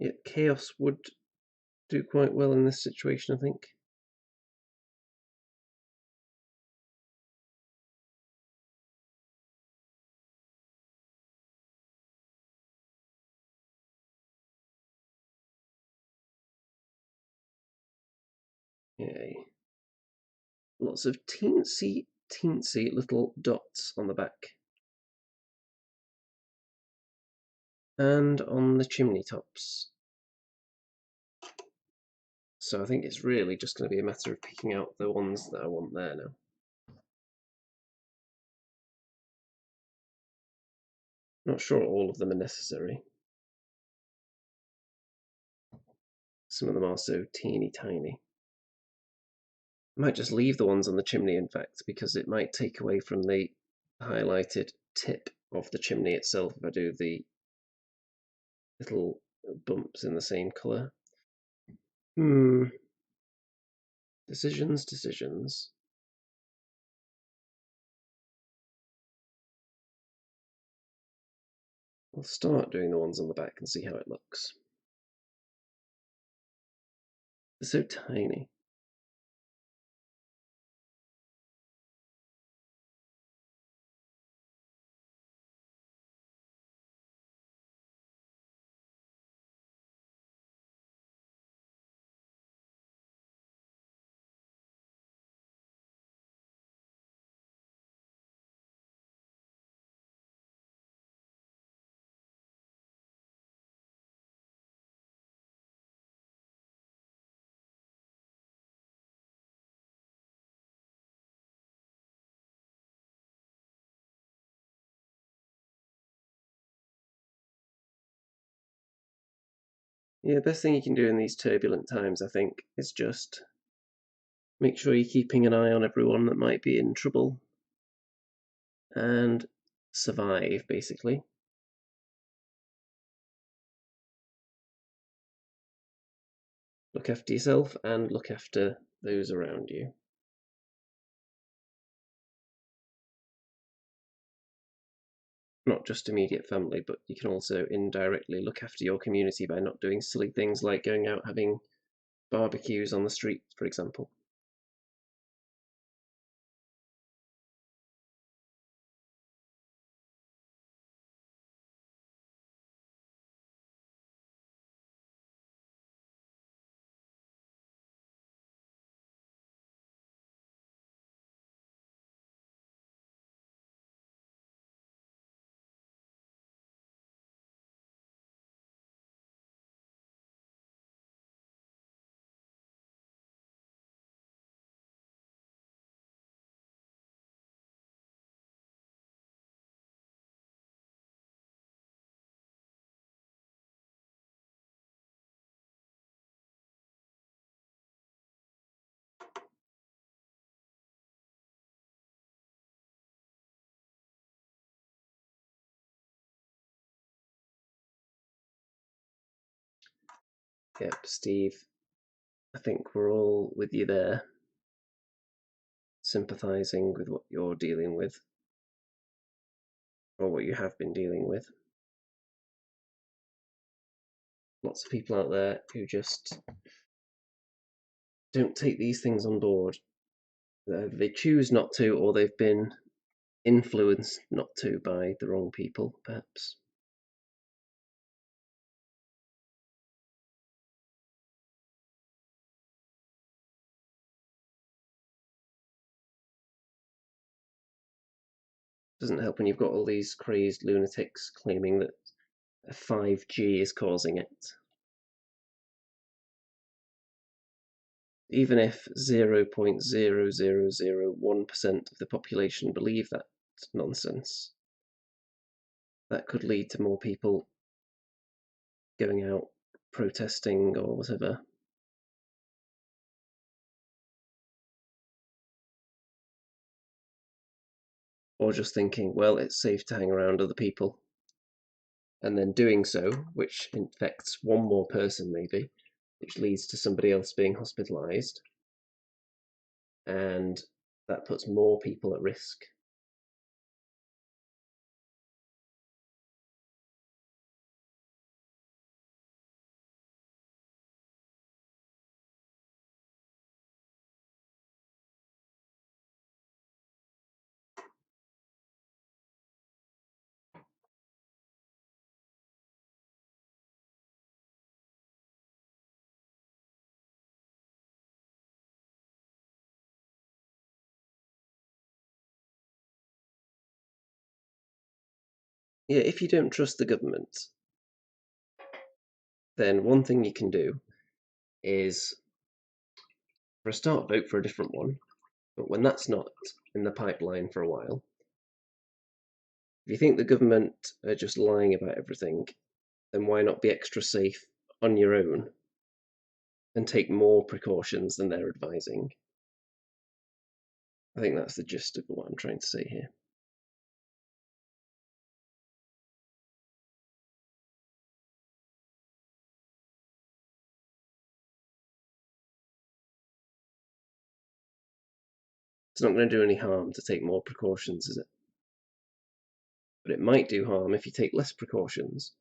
Yet chaos would do quite well in this situation, I think. Yay. Lots of teensy little dots on the back. And on the chimney tops. So I think it's really just going to be a matter of picking out the ones that I want there now. Not sure all of them are necessary. Some of them are so teeny tiny. I might just leave the ones on the chimney, in fact, because it might take away from the highlighted tip of the chimney itself if I do the little bumps in the same colour. Decisions. I'll start doing the ones on the back and see how it looks. They're so tiny. Yeah, the best thing you can do in these turbulent times, I think, is just make sure you're keeping an eye on everyone that might be in trouble and survive, basically. Look after yourself and look after those around you. Not just immediate family, but you can also indirectly look after your community by not doing silly things like going out having barbecues on the street, for example. Yep, Steve, I think we're all with you there, sympathising with what you're dealing with, or what you have been dealing with. Lots of people out there who just don't take these things on board. They choose not to, or they've been influenced not to by the wrong people, perhaps. Doesn't help when you've got all these crazed lunatics claiming that 5G is causing it. Even if 0.0001% of the population believe that nonsense, that could lead to more people going out protesting or whatever. Or just thinking, well, it's safe to hang around other people. And then doing so, which infects one more person maybe, which leads to somebody else being hospitalized. And that puts more people at risk. Yeah, if you don't trust the government, then one thing you can do is, for a start, vote for a different one. But when that's not in the pipeline for a while, if you think the government are just lying about everything, then why not be extra safe on your own and take more precautions than they're advising? I think that's the gist of what I'm trying to say here. It's not going to do any harm to take more precautions, is it? But it might do harm if you take less precautions.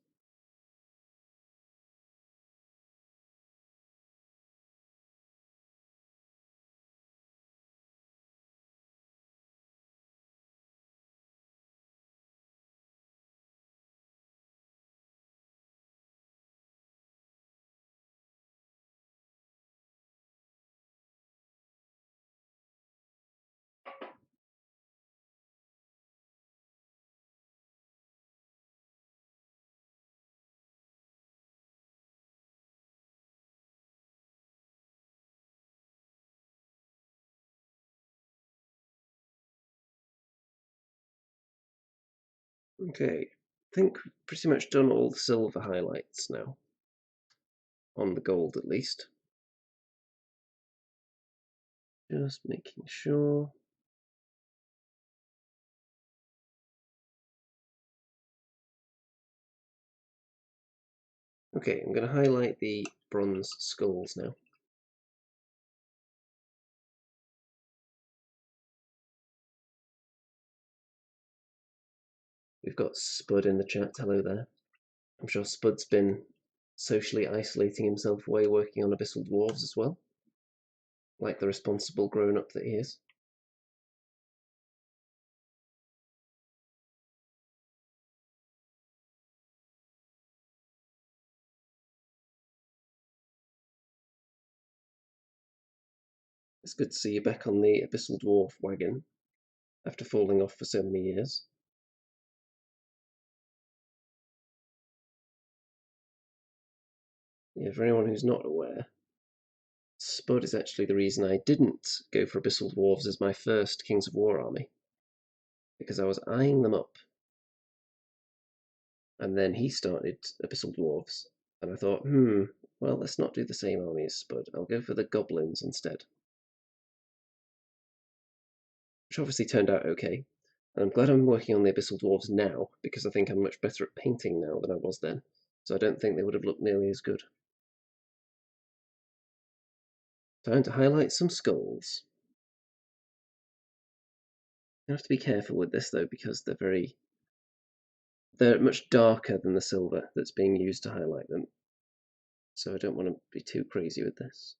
Okay, I think we've pretty much done all the silver highlights now, on the gold at least. Just making sure. Okay, I'm going to highlight the bronze skulls now. We've got Spud in the chat. Hello there. I'm sure Spud's been socially isolating himself away working on Abyssal Dwarves as well, like the responsible grown-up that he is. It's good to see you back on the Abyssal Dwarf wagon after falling off for so many years. Yeah, for anyone who's not aware, Spud is actually the reason I didn't go for Abyssal Dwarves as my first Kings of War army, because I was eyeing them up, and then he started Abyssal Dwarves, and I thought, well, let's not do the same army as Spud, I'll go for the Goblins instead. Which obviously turned out okay. And I'm glad I'm working on the Abyssal Dwarves now, because I think I'm much better at painting now than I was then, so I don't think they would have looked nearly as good. Time to highlight some skulls. You have to be careful with this though, because they're much darker than the silver that's being used to highlight them, so I don't want to be too crazy with this.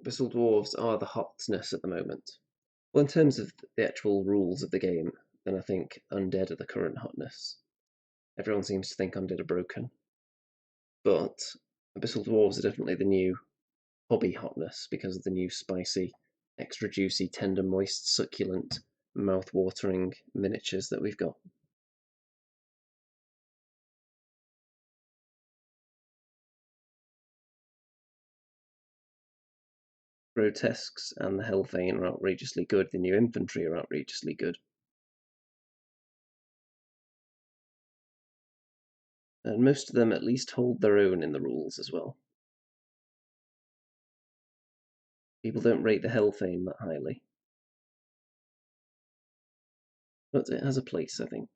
Abyssal Dwarves are the hotness at the moment. Well, in terms of the actual rules of the game, then I think Undead are the current hotness. Everyone seems to think Undead are broken. But Abyssal Dwarves are definitely the new hobby hotness because of the new spicy, extra juicy, tender, moist, succulent, mouth-watering miniatures that we've got. Grotesques and the Hellfane are outrageously good. The new infantry are outrageously good. And most of them at least hold their own in the rules as well. People don't rate the Hellfane that highly. But it has a place, I think.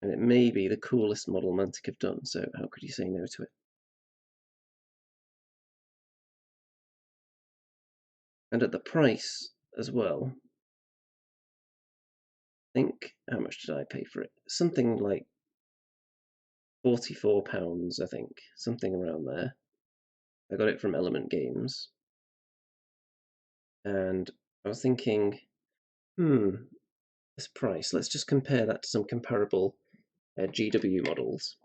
And it may be the coolest model Mantic have done, so how could you say no to it? And at the price as well, I think, how much did I pay for it? Something like £44, I think, something around there. I got it from Element Games. And I was thinking, this price, let's just compare that to some comparable GW models.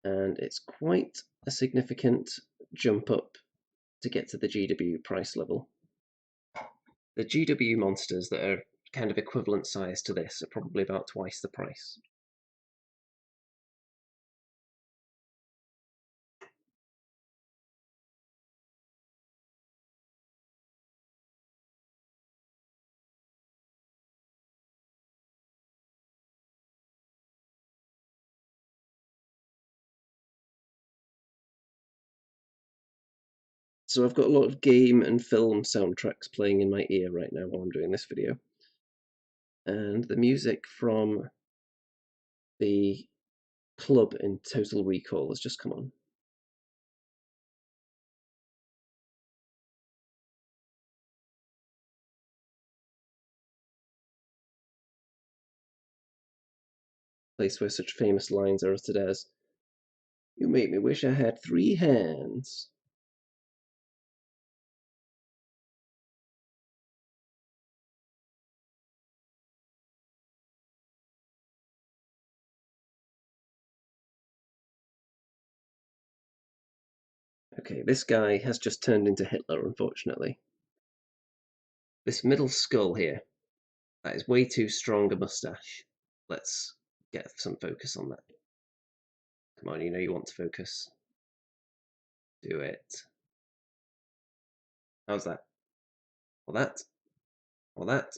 And it's quite a significant jump up to get to the GW price level. The GW monsters that are kind of equivalent size to this are probably about twice the price. So I've got a lot of game and film soundtracks playing in my ear right now while I'm doing this video. And the music from the club in Total Recall has just come on. Place where such famous lines are uttered as, "You make me wish I had 3 hands." Okay, this guy has just turned into Hitler, unfortunately. This middle skull here, that is way too strong a moustache. Let's get some focus on that. Come on, you know you want to focus. Do it. How's that? Or that? Or that?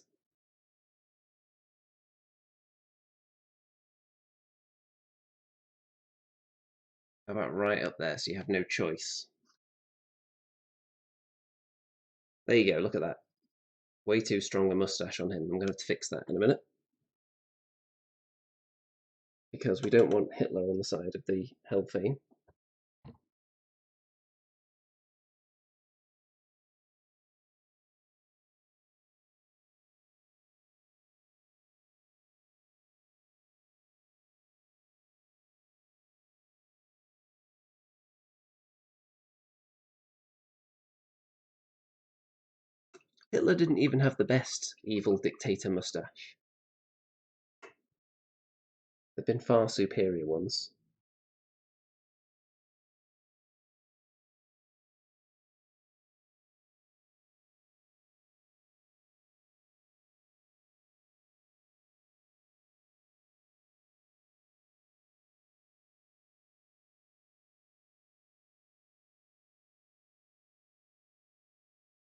How about right up there so you have no choice? There you go, look at that. Way too strong a moustache on him. I'm going to have to fix that in a minute. Because we don't want Hitler on the side of the Hellfane. Hitler didn't even have the best evil dictator moustache. There have been far superior ones.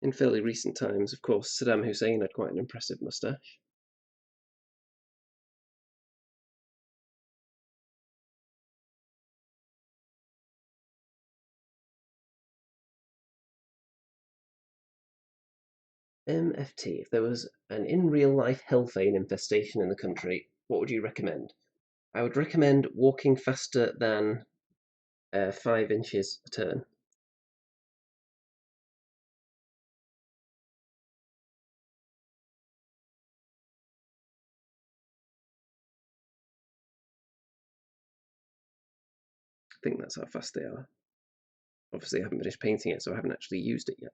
In fairly recent times, of course, Saddam Hussein had quite an impressive moustache. MFT, if there was an in real life Hellfane infestation in the country, what would you recommend? I would recommend walking faster than 5 inches a turn. I think that's how fast they are. Obviously, I haven't finished painting it, so I haven't actually used it yet.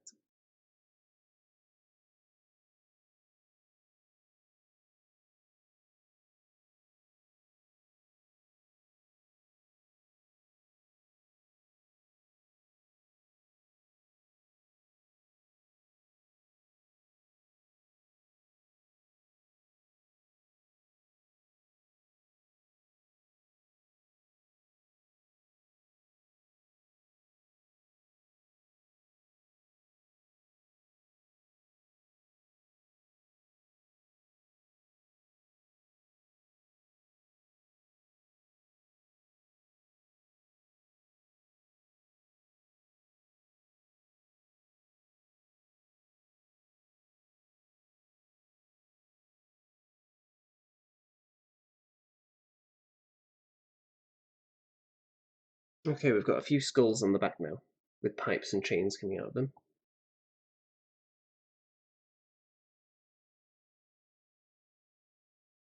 Okay, we've got a few skulls on the back now, with pipes and chains coming out of them.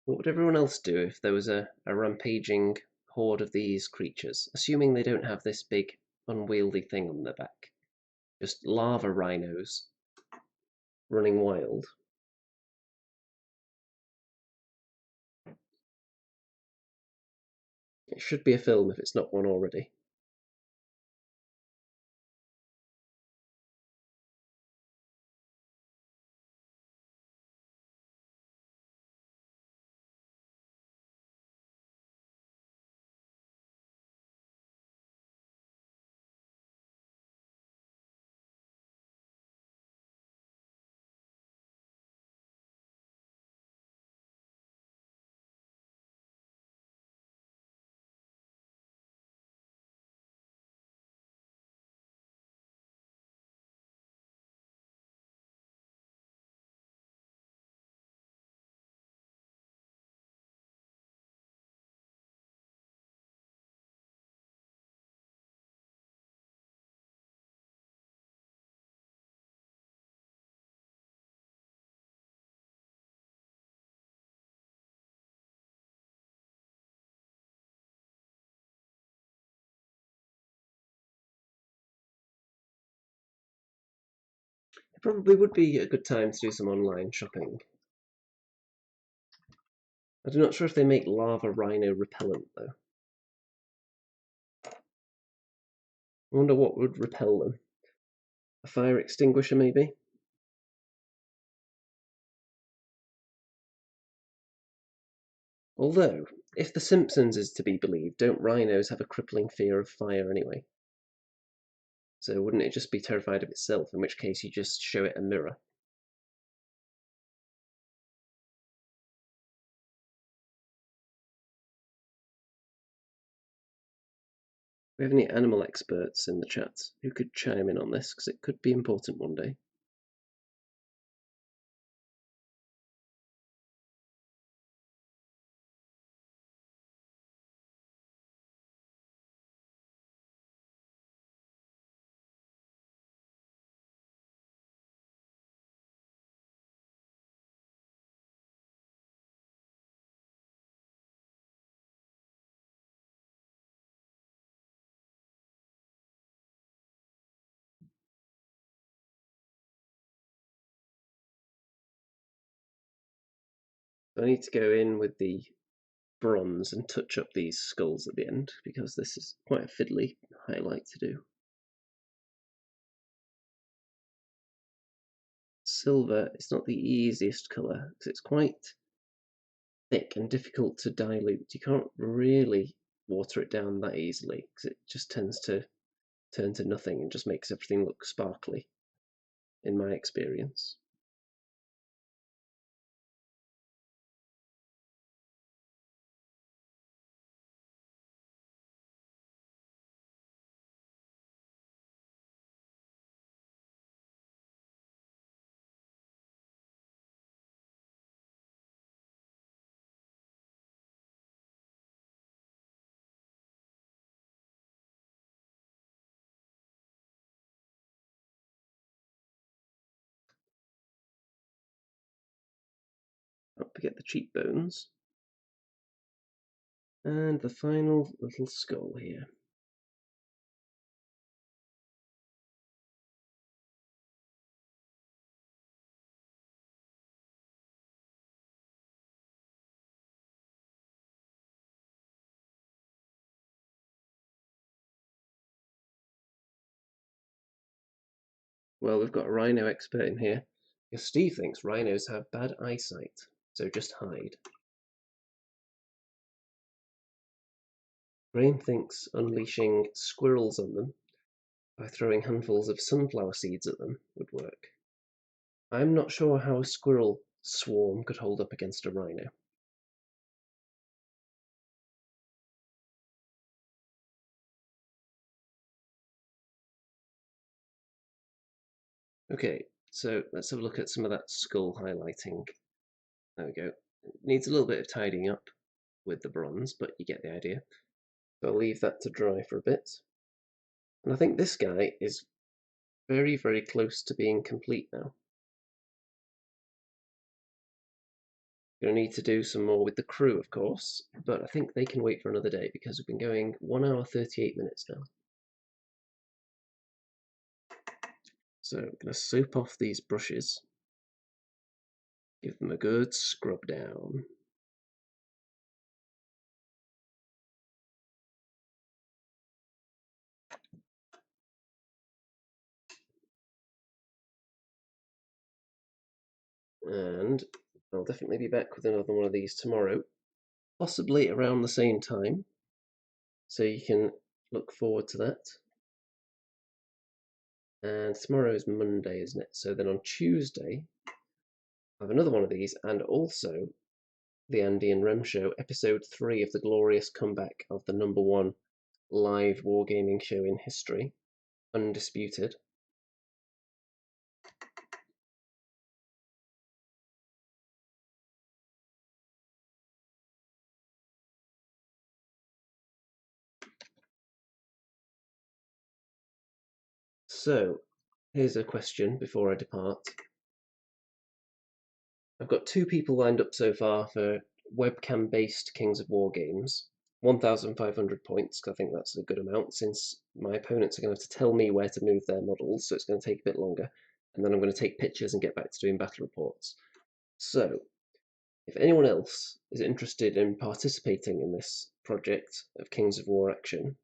What would everyone else do if there was a rampaging horde of these creatures, assuming they don't have this big, unwieldy thing on their back? Just lava rhinos running wild. It should be a film if it's not one already. It probably would be a good time to do some online shopping. I'm not sure if they make lava rhino repellent though. I wonder what would repel them. A fire extinguisher maybe? Although, if The Simpsons is to be believed, don't rhinos have a crippling fear of fire anyway? So wouldn't it just be terrified of itself, in which case you just show it a mirror? Do we have any animal experts in the chat who could chime in on this, because it could be important one day? So I need to go in with the bronze and touch up these skulls at the end, because this is quite a fiddly highlight to do. Silver is not the easiest colour, because it's quite thick and difficult to dilute. You can't really water it down that easily, because it just tends to turn to nothing and just makes everything look sparkly, in my experience. Up we get the cheekbones. And the final little skull here. Well, we've got a rhino expert in here. Because Steve thinks rhinos have bad eyesight, so just hide. Graham thinks unleashing squirrels on them by throwing handfuls of sunflower seeds at them would work. I'm not sure how a squirrel swarm could hold up against a rhino. Okay, so let's have a look at some of that skull highlighting. There we go. It needs a little bit of tidying up with the bronze, but you get the idea. So I'll leave that to dry for a bit. And I think this guy is very, very close to being complete now. Going to need to do some more with the crew, of course, but I think they can wait for another day because we've been going 1 hour 38 minutes now. So I'm going to soap off these brushes, give them a good scrub down. And I'll definitely be back with another one of these tomorrow, possibly around the same time, so you can look forward to that. And tomorrow is Monday, isn't it? So then on Tuesday, I have another one of these, and also the Andy and Rem Show, episode 3 of the glorious comeback of the #1 live wargaming show in history, Undisputed. So, here's a question before I depart. I've got 2 people lined up so far for webcam-based Kings of War games. 1,500 points, because I think that's a good amount, since my opponents are going to have to tell me where to move their models, so it's going to take a bit longer. And then I'm going to take pictures and get back to doing battle reports. So, if anyone else is interested in participating in this project of Kings of War action,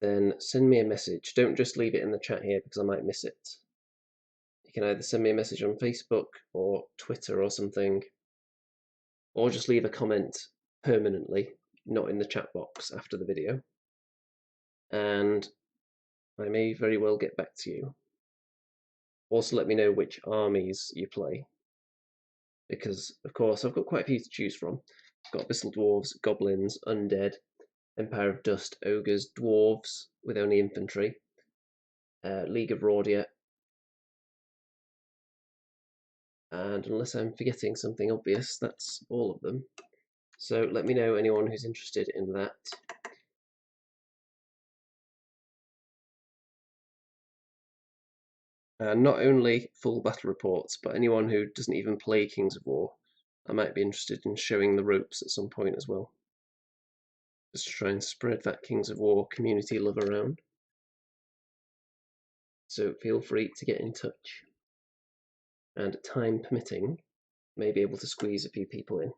then send me a message. Don't just leave it in the chat here because I might miss it. You can either send me a message on Facebook or Twitter or something, or just leave a comment permanently, not in the chat box after the video, and I may very well get back to you. Also let me know which armies you play, because of course I've got quite a few to choose from. I've got Abyssal Dwarves, Goblins, Undead, Empire of Dust, Ogres, Dwarves with only infantry, League of Rordia, and unless I'm forgetting something obvious, that's all of them. So let me know anyone who's interested in that. Not only full battle reports, but anyone who doesn't even play Kings of War, I might be interested in showing the ropes at some point as well. Just to try and spread that Kings of War community love around. So feel free to get in touch. And time permitting, may be able to squeeze a few people in.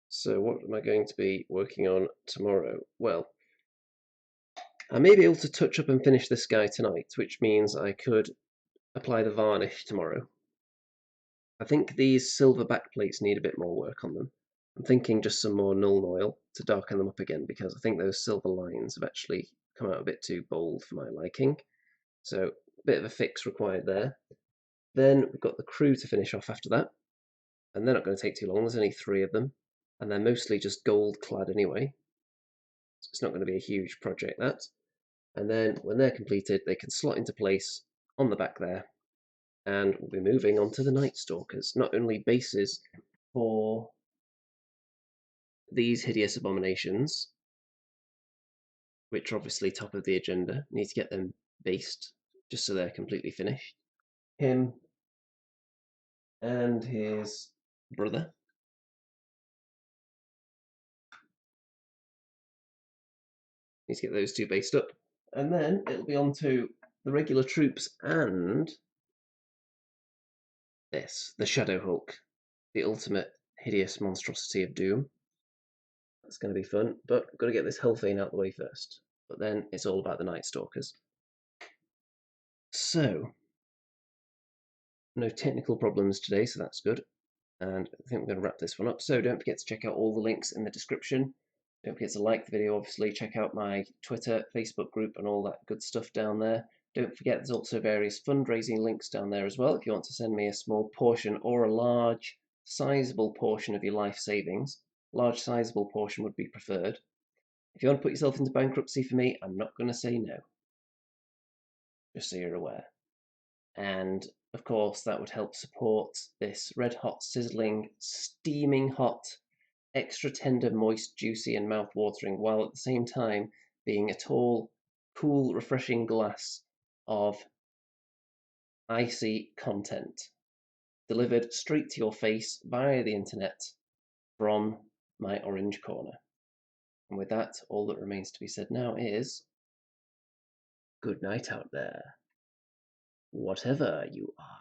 So what am I going to be working on tomorrow? Well, I may be able to touch up and finish this guy tonight, which means I could apply the varnish tomorrow. I think these silver backplates need a bit more work on them. I'm thinking just some more Nuln Oil to darken them up again, because I think those silver lines have actually come out a bit too bold for my liking. So a bit of a fix required there. Then we've got the crew to finish off after that, and they're not going to take too long. There's only 3 of them, and they're mostly just gold clad anyway, so it's not going to be a huge project, that. And then when they're completed, they can slot into place on the back there, and we'll be moving on to the Night Stalkers. Not only bases for these hideous abominations, which are obviously top of the agenda, need to get them based just so they're completely finished. Him and his brother. Need to get those 2 based up. And then it'll be on to the regular troops and this, the Shadow Hulk, the ultimate hideous monstrosity of doom. That's going to be fun, but I've got to get this Hellfane out of the way first. but then it's all about the Night Stalkers. So, no technical problems today, so that's good. And I think we're going to wrap this one up. So don't forget to check out all the links in the description. Don't forget to like the video, obviously. Check out my Twitter, Facebook group, and all that good stuff down there. Don't forget there's also various fundraising links down there as well if you want to send me a small portion or a large, sizable portion of your life savings. Large, sizable portion would be preferred. If you want to put yourself into bankruptcy for me, I'm not going to say no. Just so you're aware. And of course, that would help support this red hot, sizzling, steaming hot, extra tender, moist, juicy, and mouth-watering, while at the same time being a tall, cool, refreshing glass of icy content delivered straight to your face via the internet from my orange corner. And with that, all that remains to be said now is good night out there, whatever you are.